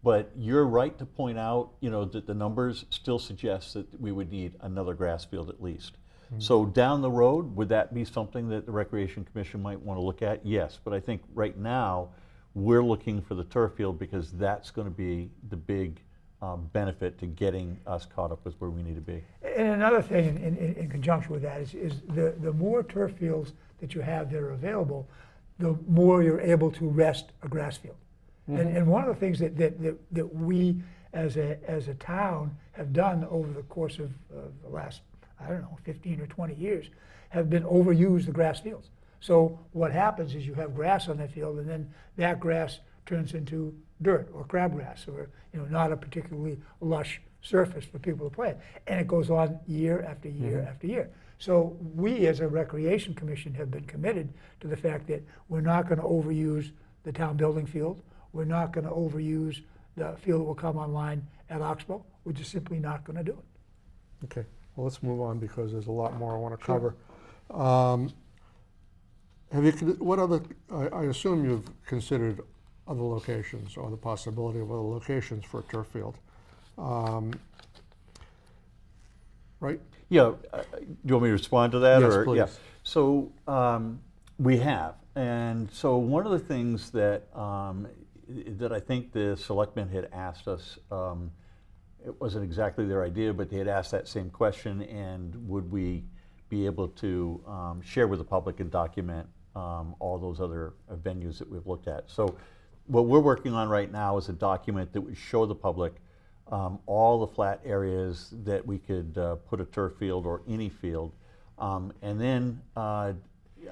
But you're right to point out, that the numbers still suggest that we would need another grass field at least. So down the road, would that be something that the Recreation Commission might want to look at? Yes, but I think right now we're looking for the turf field because that's going to be the big benefit to getting us caught up with where we need to be. And another thing in conjunction with that is the more turf fields that you have that are available, the more you're able to rest a grass field. And one of the things that we as a town have done over the course of the last, 15 or 20 years, have been overuse the grass fields. So what happens is you have grass on that field, and then that grass turns into dirt or crabgrass, or not a particularly lush surface for people to play, and it goes on year after year after year. So we, as a Recreation Commission, have been committed to the fact that we're not going to overuse the town building field. We're not going to overuse the field that will come online at Oxbow. We're just simply not going to do it. Okay, well, let's move on because there's a lot more I want to Sure. cover. What other, I assume you've considered other locations or the possibility of other locations for a turf field, right? Yeah, do you want me to respond to that? Yes, or, please. Yeah. So we have, and so one of the things that that I think the selectmen had asked us, it wasn't exactly their idea, but they had asked that same question, and would we be able to share with the public and document all those other venues that we've looked at. So what we're working on right now is a document that would show the public all the flat areas that we could put a turf field or any field. And then I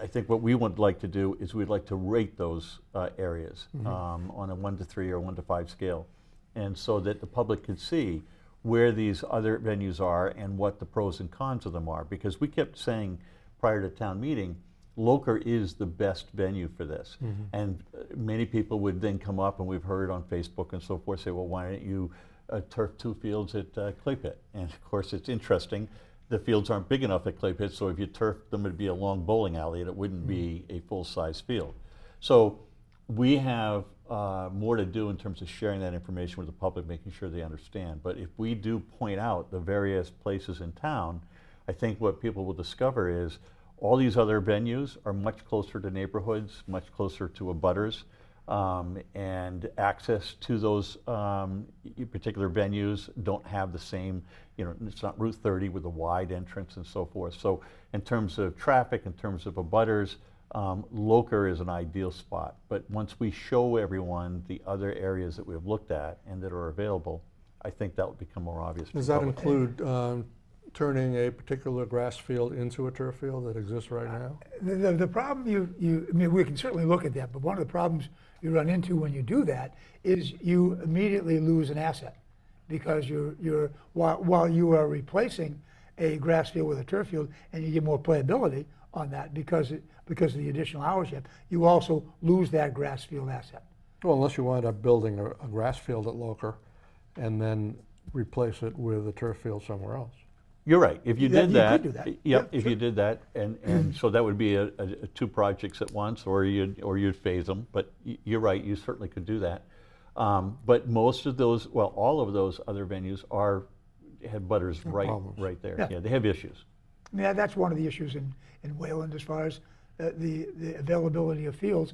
think what we would like to do is we'd like to rate those areas on a 1 to 3 or 1 to 5 scale. And so that the public could see where these other venues are and what the pros and cons of them are. Because we kept saying prior to town meeting, Loker is the best venue for this. And many people would then come up, and we've heard on Facebook and so forth, say, well, why don't you turf 2 fields at Clay Pit? And of course, it's interesting. The fields aren't big enough at Clay Pit, so if you turfed them, it'd be a long bowling alley, and it wouldn't be a full-size field. So we have more to do in terms of sharing that information with the public, making sure they understand. But if we do point out the various places in town, I think what people will discover is all these other venues are much closer to neighborhoods, much closer to abutters, and access to those particular venues don't have the same, it's not Route 30 with a wide entrance and so forth. So in terms of traffic, in terms of abutters, Loker is an ideal spot. But once we show everyone the other areas that we've looked at and that are available, I think that will become more obvious. Does that include turning a particular grass field into a turf field that exists right now? The problem I mean, we can certainly look at that, but one of the problems you run into when you do that is you immediately lose an asset, because while you are replacing a grass field with a turf field, and you get more playability on that because of the additional hours you have, you also lose that grass field asset. Well, unless you wind up building a grass field at Loker and then replace it with a turf field somewhere else. You're right. If you did that, you could do that. Yep, Yeah, if sure. you did that, and so that would be a 2 projects at once, or you'd phase them. But you're right, you certainly could do that. But most of those, well, all of those other venues have butters right there. Yeah, they have issues. Yeah, that's one of the issues in Wayland as far as the availability of fields.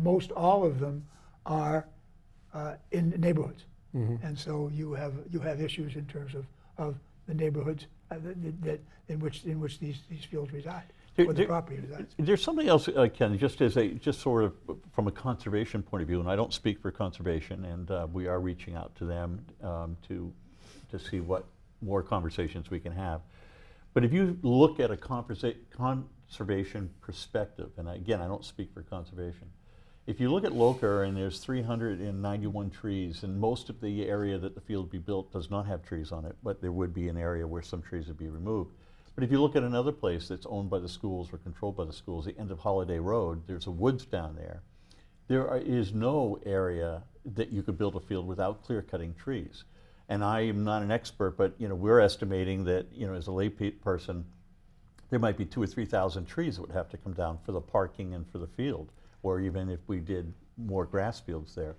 Most all of them are in neighborhoods, and so you have issues in terms of the neighborhoods in which these fields reside, or the property resides. There's something else, Ken, just sort of from a conservation point of view, and I don't speak for conservation, and we are reaching out to them to see what more conversations we can have. But if you look at a conservation perspective, and again, I don't speak for conservation, if you look at Loker and there's 391 trees, and most of the area that the field would be built does not have trees on it, but there would be an area where some trees would be removed. But if you look at another place that's owned by the schools or controlled by the schools, the end of Holiday Road, there's a woods down there. There is no area that you could build a field without clear-cutting trees. And I am not an expert, but we're estimating that as a lay person, there might be 2,000 or 3,000 trees that would have to come down for the parking and for the field, or even if we did more grass fields there.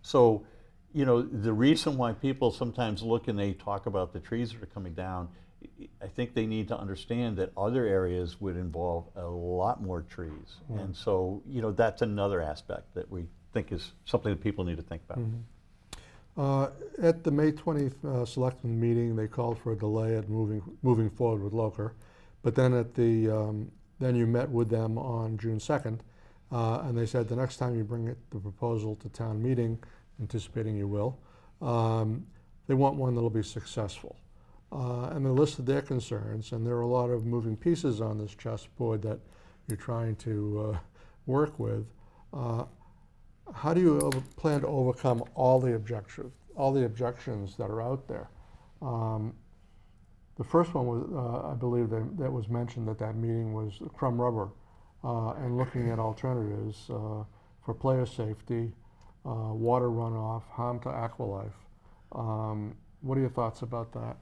So, the reason why people sometimes look and they talk about the trees that are coming down, I think they need to understand that other areas would involve a lot more trees. And so, that's another aspect that we think is something that people need to think about. At the May 20th selectmen meeting, they called for a delay at moving forward with Loker, but then then you met with them on June 2nd, and they said the next time you bring the proposal to town meeting, anticipating you will, they want one that'll be successful. And they listed their concerns, and there are a lot of moving pieces on this chessboard that you're trying to work with. How do you plan to overcome all the objections that are out there? The first one was, I believe that was mentioned at that meeting, was crumb rubber, and looking at alternatives for player safety, water runoff, harm to aqualife. What are your thoughts about that?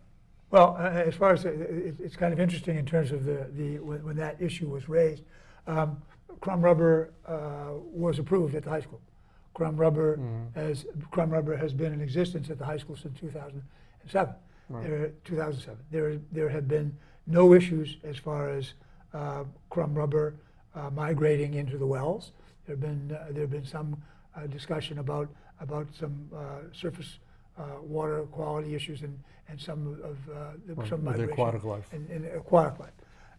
Well, as far as it's kind of interesting in terms of when that issue was raised, crumb rubber was approved at the high school. Crumb rubber has been in existence at the high school since 2007. Right. 2007. There have been no issues as far as crumb rubber migrating into the wells. There have been some discussion about some surface water quality issues and some migration aquatic life. in aquatic life.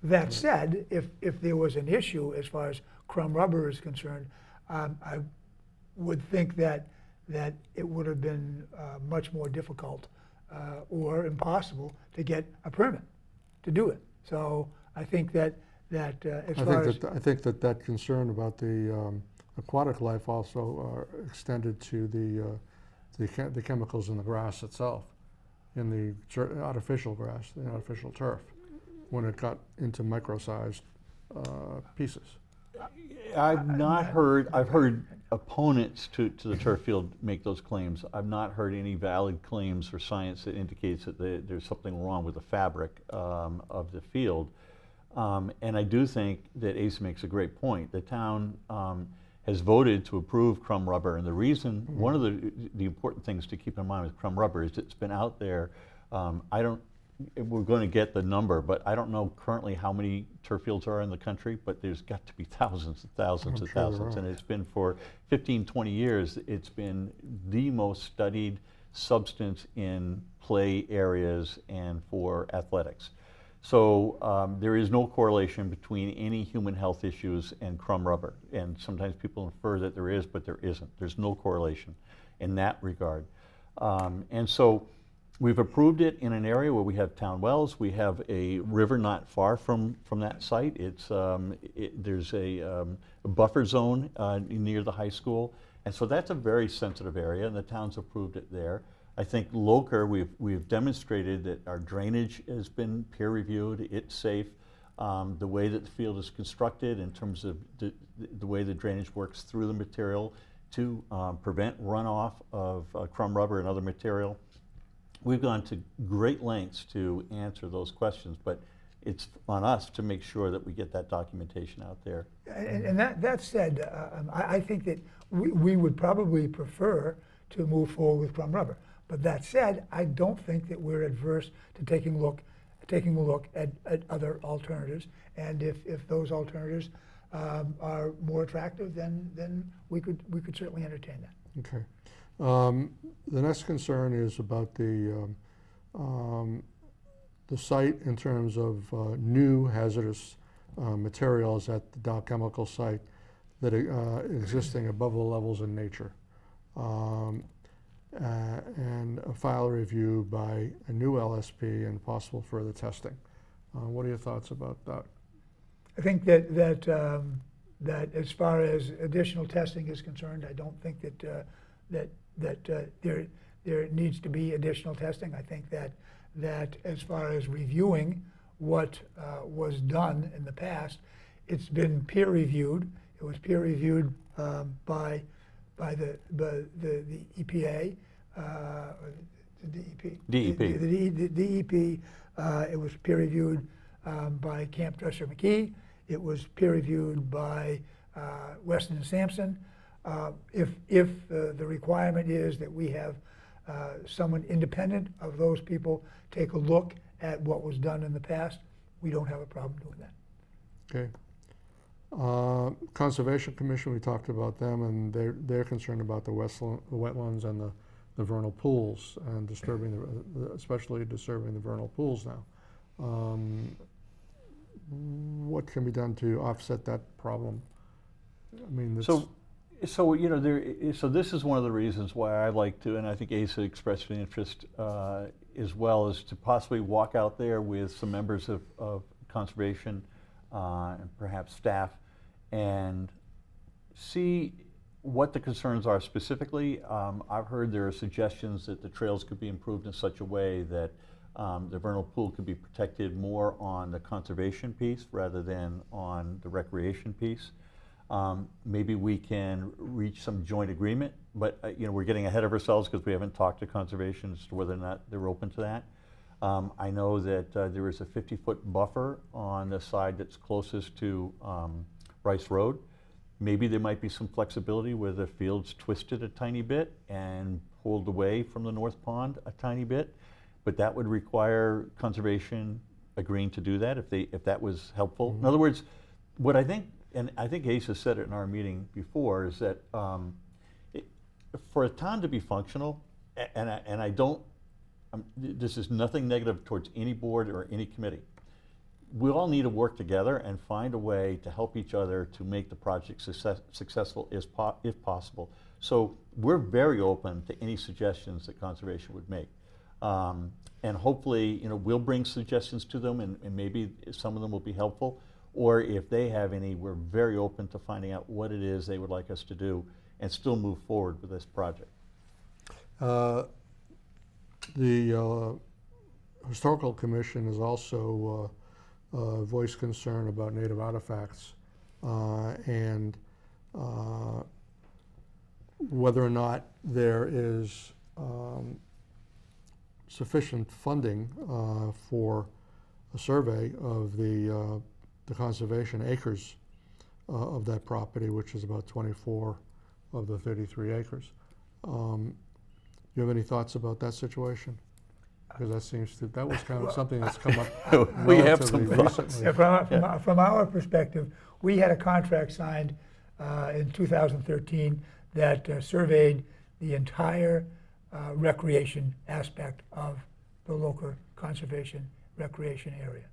That said, if there was an issue as far as crumb rubber is concerned, I would think that it would have been much more difficult or impossible to get a permit to do it. So I think that as far as I think that concern about the aquatic life also extended to the chemicals in the grass itself, in the artificial grass, the artificial turf, when it got into micro-sized pieces. I've not heard, I've heard opponents to the turf field make those claims. I've not heard any valid claims or science that indicates that there's something wrong with the fabric of the field. And I do think that Asa makes a great point. The town has voted to approve crumb rubber, and the reason, one of the important things to keep in mind with crumb rubber is it's been out there. We're going to get the number, but I don't know currently how many turf fields are in the country, but there's got to be thousands and thousands and thousands. And it's been for 15, 20 years, it's been the most studied substance in play areas and for athletics. So there is no correlation between any human health issues and crumb rubber. And sometimes people infer that there is, but there isn't. There's no correlation in that regard. And so we've approved it in an area where we have town wells. We have a river not far from that site. There's a buffer zone near the high school. And so that's a very sensitive area, and the town's approved it there. I think local, we've demonstrated that our drainage has been peer reviewed, it's safe. The way that the field is constructed in terms of the way the drainage works through the material to prevent runoff of crumb rubber and other material. We've gone to great lengths to answer those questions, but it's on us to make sure that we get that documentation out there. And that said, I think that we would probably prefer to move forward with crumb rubber. But that said, I don't think that we're adverse to taking a look at other alternatives. And if those alternatives are more attractive, then we could certainly entertain that. Okay. The next concern is about the site in terms of new hazardous materials at the Dow Chemical site that are existing above the levels in nature. And a file review by a new LSP and possible further testing. What are your thoughts about that? I think that as far as additional testing is concerned, I don't think that there needs to be additional testing. I think that as far as reviewing what was done in the past, it's been peer reviewed. It was peer reviewed by the EPA, DEP. The DEP. It was peer reviewed by Camp Dresser McKee. It was peer reviewed by Weston and Sampson. If the requirement is that we have someone independent of those people take a look at what was done in the past, we don't have a problem doing that. Okay. Conservation Commission, we talked about them, and they're concerned about the wetlands and the vernal pools and especially disturbing the vernal pools now. What can be done to offset that problem? I mean, So you know, so this is one of the reasons why I like to, and I think Asa expressed an interest as well, is to possibly walk out there with some members of conservation and perhaps staff and see what the concerns are specifically. I've heard there are suggestions that the trails could be improved in such a way that the vernal pool could be protected more on the conservation piece rather than on the recreation piece. Maybe we can reach some joint agreement, but you know, we're getting ahead of ourselves because we haven't talked to conservation as to whether or not they're open to that. I know that there is a 50-foot buffer on the side that's closest to Rice Road. Maybe there might be some flexibility where the field's twisted a tiny bit and pulled away from the North Pond a tiny bit, but that would require conservation agreeing to do that if that was helpful. Mm-hmm. In other words, what I think, and I think Asa said it in our meeting before, is that for a town to be functional, and I don't, this is nothing negative towards any board or any committee, we all need to work together and find a way to help each other to make the project successful if possible. So we're very open to any suggestions that conservation would make. And hopefully, we'll bring suggestions to them, and maybe some of them will be helpful. Or if they have any, we're very open to finding out what it is they would like us to do and still move forward with this project. The Historical Commission has also voiced concern about native artifacts and whether or not there is sufficient funding for a survey of the conservation acres of that property, which is about 24 of the 33 acres. You have any thoughts about that situation? Because that was kind of something that's come up We have some relatively thoughts. recently. From our perspective, we had a contract signed in 2013 that surveyed the entire recreation aspect of the local conservation recreation area.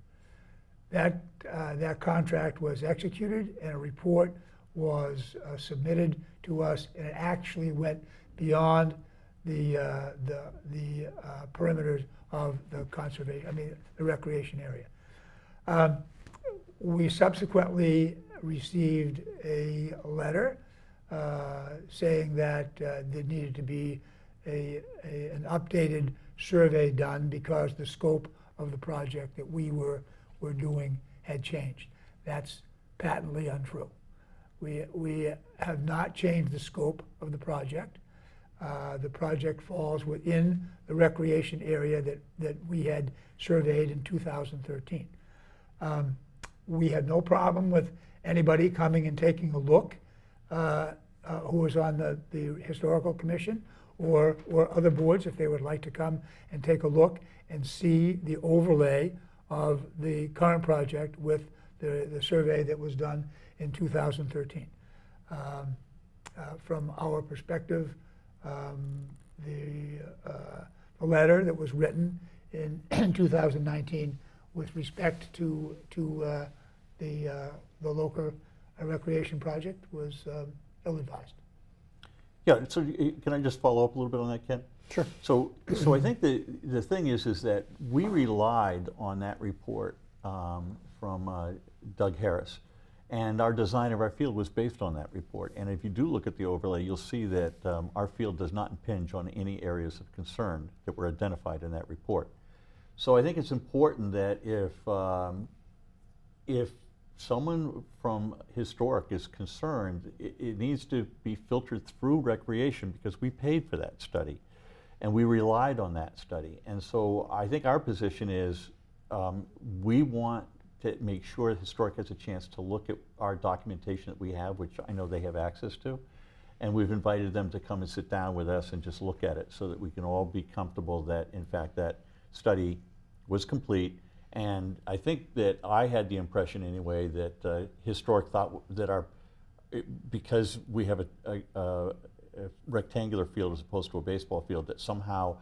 That contract was executed, and a report was submitted to us, and it actually went beyond the perimeters of the conservation, the recreation area. We subsequently received a letter saying that there needed to be an updated survey done because the scope of the project that we were doing had changed. That's patently untrue. We have not changed the scope of the project. The project falls within the recreation area that we had surveyed in 2013. We had no problem with anybody coming and taking a look who was on the Historical Commission or other boards, if they would like to come and take a look and see the overlay of the current project with the survey that was done in 2013. From our perspective, the letter that was written in 2019 with respect to the local recreation project was ill-advised. Yeah, so can I just follow up a little bit on that, Ken? Sure. So I think the thing is that we relied on that report from Doug Harris, and our design of our field was based on that report. And if you do look at the overlay, you'll see that our field does not impinge on any areas of concern that were identified in that report. So I think it's important that if someone from historic is concerned, it needs to be filtered through recreation, because we paid for that study and we relied on that study. And so I think our position is we want to make sure historic has a chance to look at our documentation that we have, which I know they have access to. And we've invited them to come and sit down with us and just look at it so that we can all be comfortable that, in fact, that study was complete. And I think that I had the impression anyway that historic thought that because we have a rectangular field as opposed to a baseball field, that somehow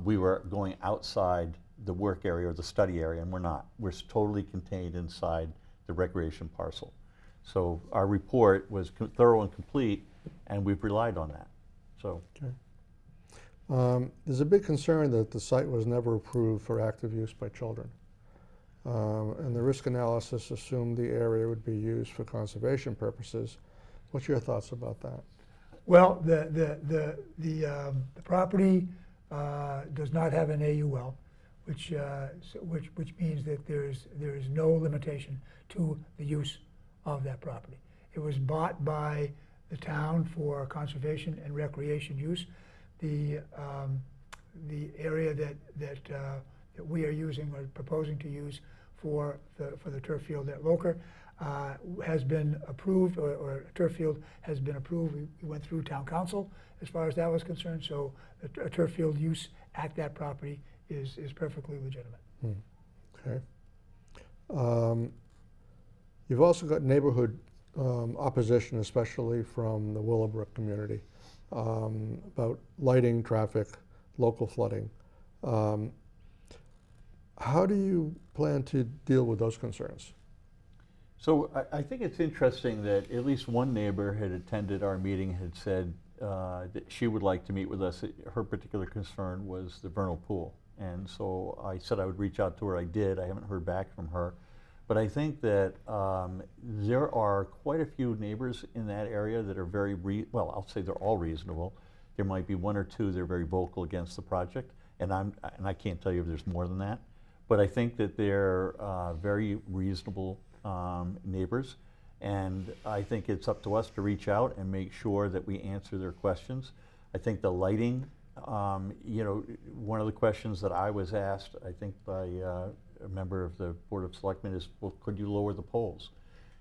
we were going outside the work area or the study area, and we're not. We're totally contained inside the recreation parcel. So our report was thorough and complete, and we've relied on that. So. Okay. There's a big concern that the site was never approved for active use by children. And the risk analysis assumed the area would be used for conservation purposes. What's your thoughts about that? Well, the property does not have an AUL, which means that there is no limitation to the use of that property. It was bought by the town for conservation and recreation use. The area that we are using or proposing to use for the turf field at Loker has been approved, or a turf field has been approved. We went through town council as far as that was concerned, so a turf field use at that property is perfectly legitimate. Okay. You've also got neighborhood opposition, especially from the Willowbrook community, about lighting, traffic, local flooding. How do you plan to deal with those concerns? So I think it's interesting that at least one neighbor had attended our meeting, had said that she would like to meet with us. Her particular concern was the vernal pool. And so I said I would reach out to her. I did. I haven't heard back from her. But I think that there are quite a few neighbors in that area that are very, well, I'll say they're all reasonable. There might be one or two that are very vocal against the project, and I can't tell you if there's more than that. But I think that they're very reasonable neighbors, and I think it's up to us to reach out and make sure that we answer their questions. I think the lighting, you know, one of the questions that I was asked, I think by a member of the Board of Selectmen is, well, could you lower the poles?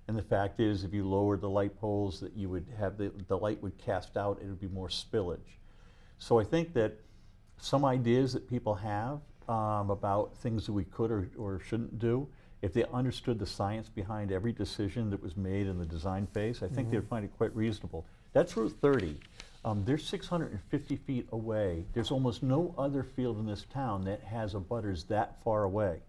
And the fact is, if you lowered the light poles, that you would have the light would cast out, it would be more spillage. So I think that some ideas that people have about things that we could or shouldn't do, if they understood the science behind every decision that was made in the design phase, I think they'd find it quite reasonable. That's Route 30. They're 650 feet away. There's almost no other field in this town that has abutters that far away.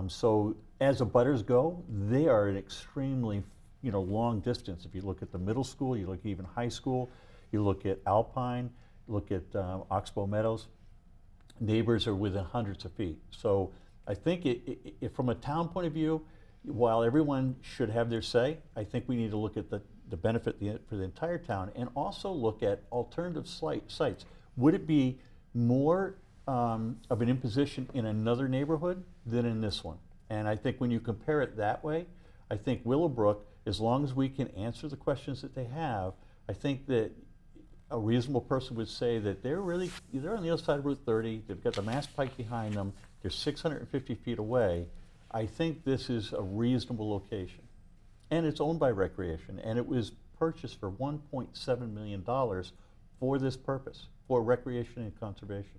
So as abutters go, they are an extremely, you know, long distance. If you look at the middle school, you look at even high school, you look at Alpine, look at Oxbow Meadows, neighbors are within hundreds of feet. So I think from a town point of view, while everyone should have their say, I think we need to look at the benefit for the entire town and also look at alternative sites. Would it be more of an imposition in another neighborhood than in this one? And I think when you compare it that way, I think Willowbrook, as long as we can answer the questions that they have, I think that a reasonable person would say that they're on the other side of Route 30, they've got the Mass Pike behind them, they're 650 feet away. I think this is a reasonable location. And it's owned by Recreation, and it was purchased for $1.7 million for this purpose, for recreation and conservation.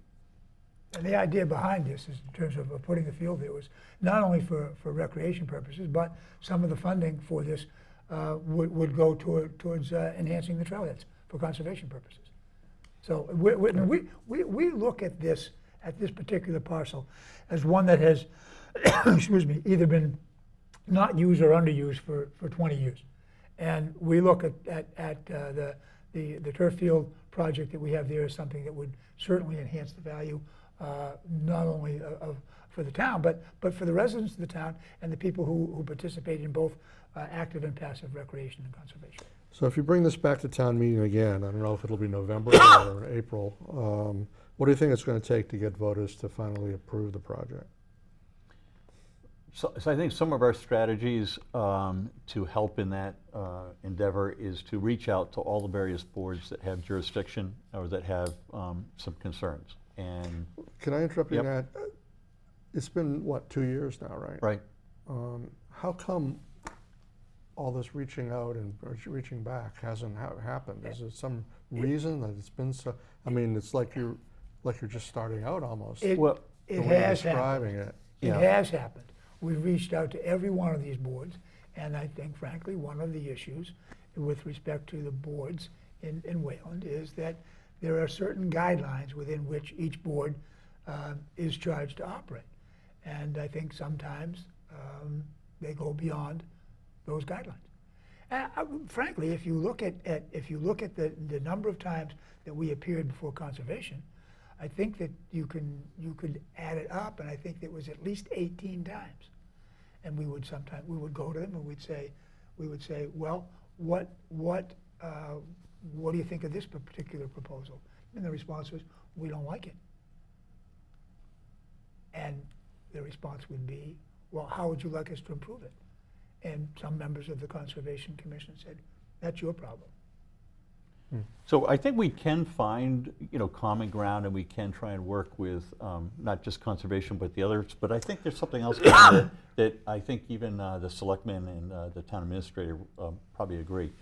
And the idea behind this is, in terms of putting the field there, was not only for recreation purposes, but some of the funding for this would go towards enhancing the trailheads for conservation purposes. So we look at this particular parcel as one that has, excuse me, either been not used or underused for 20 years. And we look at the turf field project that we have there as something that would certainly enhance the value, not only for the town, but for the residents of the town and the people who participate in both active and passive recreation and conservation. So if you bring this back to town meeting again, I don't know if it'll be November or April, what do you think it's going to take to get voters to finally approve the project? So I think some of our strategies to help in that endeavor is to reach out to all the various boards that have jurisdiction or that have some concerns. And can I interrupt you, Yep. Nat? It's been, what, 2 years now, right? right. How come all this reaching out and reaching back hasn't happened? Is there some reason that it's been so? I mean, it's like you're just starting out almost. It Well, the way you're has describing happened. it. It Yeah. has happened. We've reached out to every one of these boards, and I think, frankly, one of the issues with respect to the boards in Wayland is that there are certain guidelines within which each board is charged to operate. And I think sometimes they go beyond those guidelines. Frankly, if you look at the number of times that we appeared before conservation, I think that you could add it up, and I think it was at least 18 times. And we would go to them and we would say, well, what do you think of this particular proposal? And the response was, we don't like it. And the response would be, well, how would you like us to improve it? And some members of the Conservation Commission said, that's your problem. So I think we can find, common ground, and we can try and work with not just conservation but the others. But I think there's something else that I think even the selectmen and the town administrator probably agree.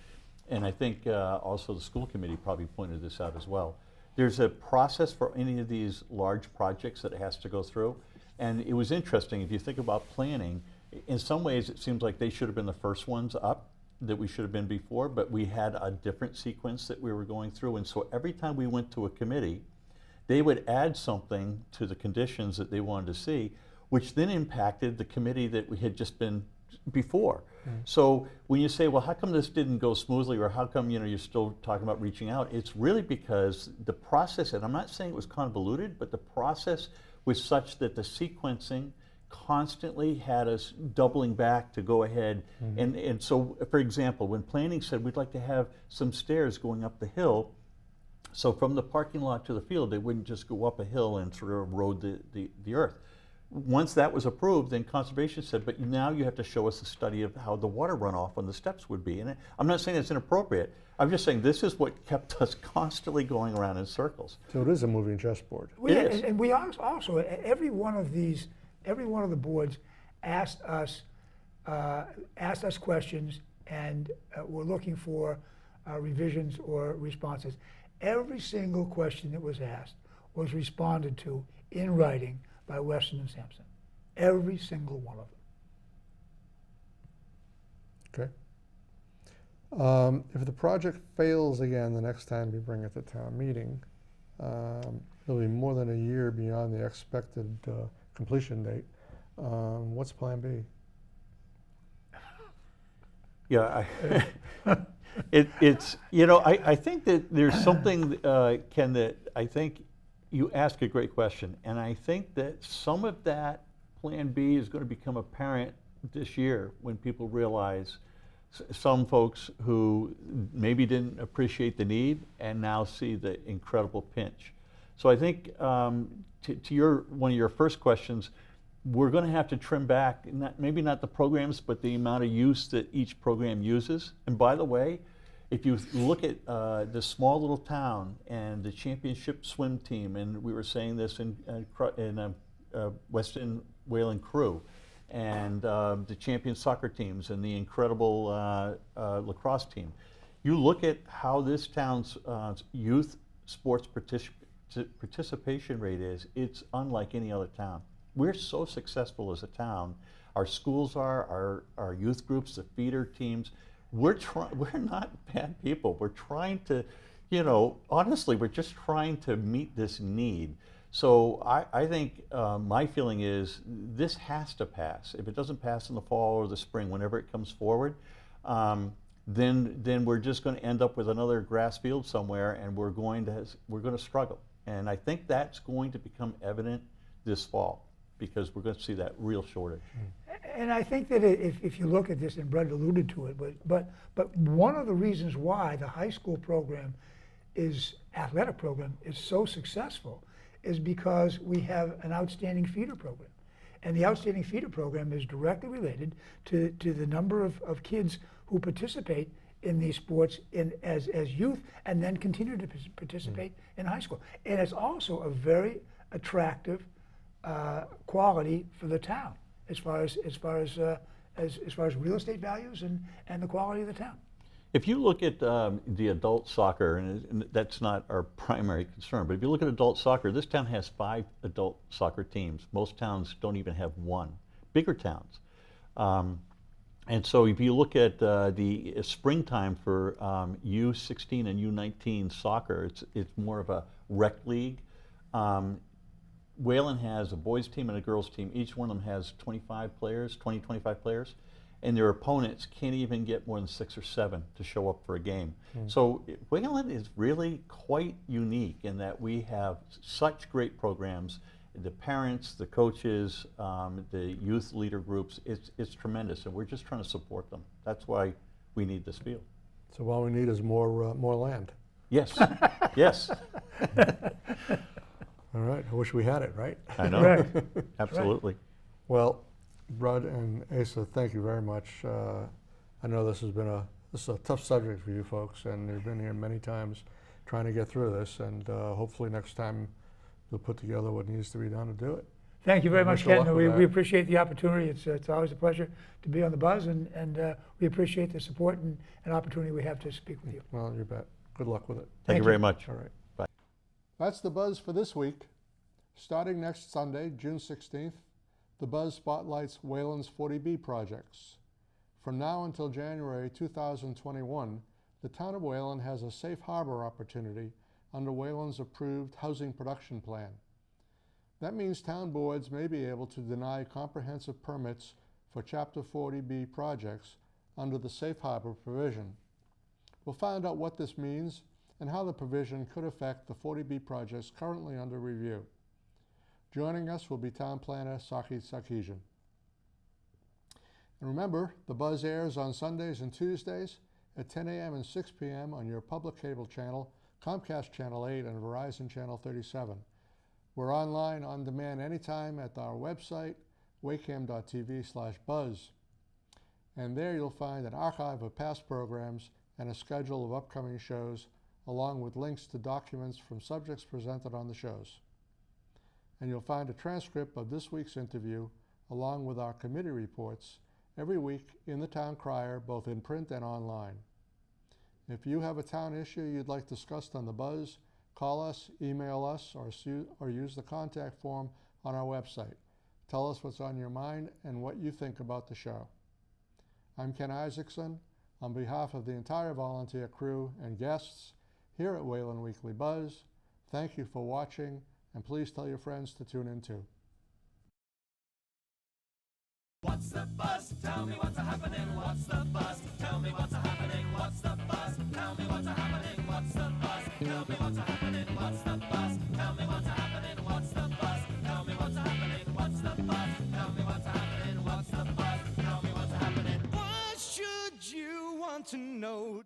And I think also the school committee probably pointed this out as well. There's a process for any of these large projects that it has to go through. And it was interesting, if you think about planning, in some ways it seems like they should have been the first ones up, that we should have been before, but we had a different sequence that we were going through. And so every time we went to a committee, they would add something to the conditions that they wanted to see, which then impacted the committee that we had just been before. So when you say, well, how come this didn't go smoothly, or how come you're still talking about reaching out, it's really because the process, and I'm not saying it was convoluted, but the process was such that the sequencing constantly had us doubling back to go ahead. And so, for example, when planning said we'd like to have some stairs going up the hill, so from the parking lot to the field, they wouldn't just go up a hill and sort of erode the earth. Once that was approved, then Conservation said, but now you have to show us a study of how the water runoff on the steps would be. And I'm not saying it's inappropriate. I'm just saying this is what kept us constantly going around in circles. So it is a moving chessboard. It is. And we also, every one of the boards asked us questions, and were looking for revisions or responses. Every single question that was asked was responded to in writing by Weston and Sampson. Every single one of them. Okay. If the project fails again the next time you bring it to town meeting, it'll be more than a year beyond the expected completion date. What's Plan B? Yeah, it's, you know, I think that there's something, Ken, that I think you ask a great question, and I think that some of that Plan B is going to become apparent this year when people realize some folks who maybe didn't appreciate the need and now see the incredible pinch. So I think to one of your first questions, we're going to have to trim back, maybe not the programs, but the amount of use that each program uses. And by the way, if you look at the small little town and the championship swim team, and we were saying this in Weston Wayland crew, and the champion soccer teams and the incredible lacrosse team, you look at how this town's youth sports participation rate is, it's unlike any other town. We're so successful as a town. Our schools are, our youth groups, the feeder teams. We're not bad people. We're trying to, you know, honestly, we're just trying to meet this need. So I think my feeling is this has to pass. If it doesn't pass in the fall or the spring, whenever it comes forward, then we're just going to end up with another grass field somewhere, and we're going to struggle. And I think that's going to become evident this fall, because we're going to see that real shortage. And I think that if you look at this, and Brett alluded to it, but one of the reasons why the high school athletic program is so successful is because we have an outstanding feeder program. And the outstanding feeder program is directly related to the number of kids who participate in these sports as youth, and then continue to participate in high school. And it's also a very attractive quality for the town as far as real estate values and the quality of the town. If you look at the adult soccer, and that's not our primary concern, but if you look at adult soccer, this town has 5 adult soccer teams. Most towns don't even have 1, bigger towns. And so if you look at the springtime for U16 and U19 soccer, it's more of a rec league. Wayland has a boys team and a girls team. Each one of them has 25 players, 25 players. And their opponents can't even get more than 6 or 7 to show up for a game. So Wayland is really quite unique in that we have such great programs. The parents, the coaches, the youth leader groups, it's tremendous, and we're just trying to support them. That's why we need this field. So all we need is more land. Yes, yes. All right, I wish we had it, right? I know, Right. absolutely. Well, Brud and Asa, thank you very much. I know this is a tough subject for you folks, and you've been here many times trying to get through this, and hopefully next time you'll put together what needs to be done to do it. Thank you very And much, wish you luck Ken. with We that. appreciate the opportunity. It's always a pleasure to be on the Buzz, and we appreciate the support and opportunity we have to speak with you. Well, you bet. Good luck with it. Thank you very much. All right. Bye. That's the Buzz for this week. Starting next Sunday, June 16th, the Buzz spotlights Wayland's 40B projects. From now until January 2021, the town of Wayland has a safe harbor opportunity under Wayland's approved housing production plan. That means town boards may be able to deny comprehensive permits for Chapter 40B projects under the Safe Harbor provision. We'll find out what this means and how the provision could affect the 40B projects currently under review. Joining us will be Town Planner Saki Sarkeesian. And remember, The Buzz airs on Sundays and Tuesdays at 10 a.m. and 6 p.m. on your public cable channel, Comcast Channel 8 and Verizon Channel 37. We're online on demand anytime at our website, wacam.tv/buzz. And there you'll find an archive of past programs and a schedule of upcoming shows, along with links to documents from subjects presented on the shows. And you'll find a transcript of this week's interview, along with our committee reports, every week in the Town Crier, both in print and online. If you have a town issue you'd like discussed on The Buzz, call us, email us, or use the contact form on our website. Tell us what's on your mind and what you think about the show. I'm Ken Isaacson. On behalf of the entire volunteer crew and guests here at Wayland Weekly Buzz, thank you for watching, and please tell your friends to tune in too. What's the buzz? Tell me what's happening. What's the buzz? Tell me what's happening. What's the buzz? Tell me what's happening. What's the buzz? Tell me what's happening. What's the buzz? Tell me what's happening. What's the buzz? Tell me what's happening. What's the buzz? Tell me what's happening. What's the buzz? Tell me what's happening. What should you want to know?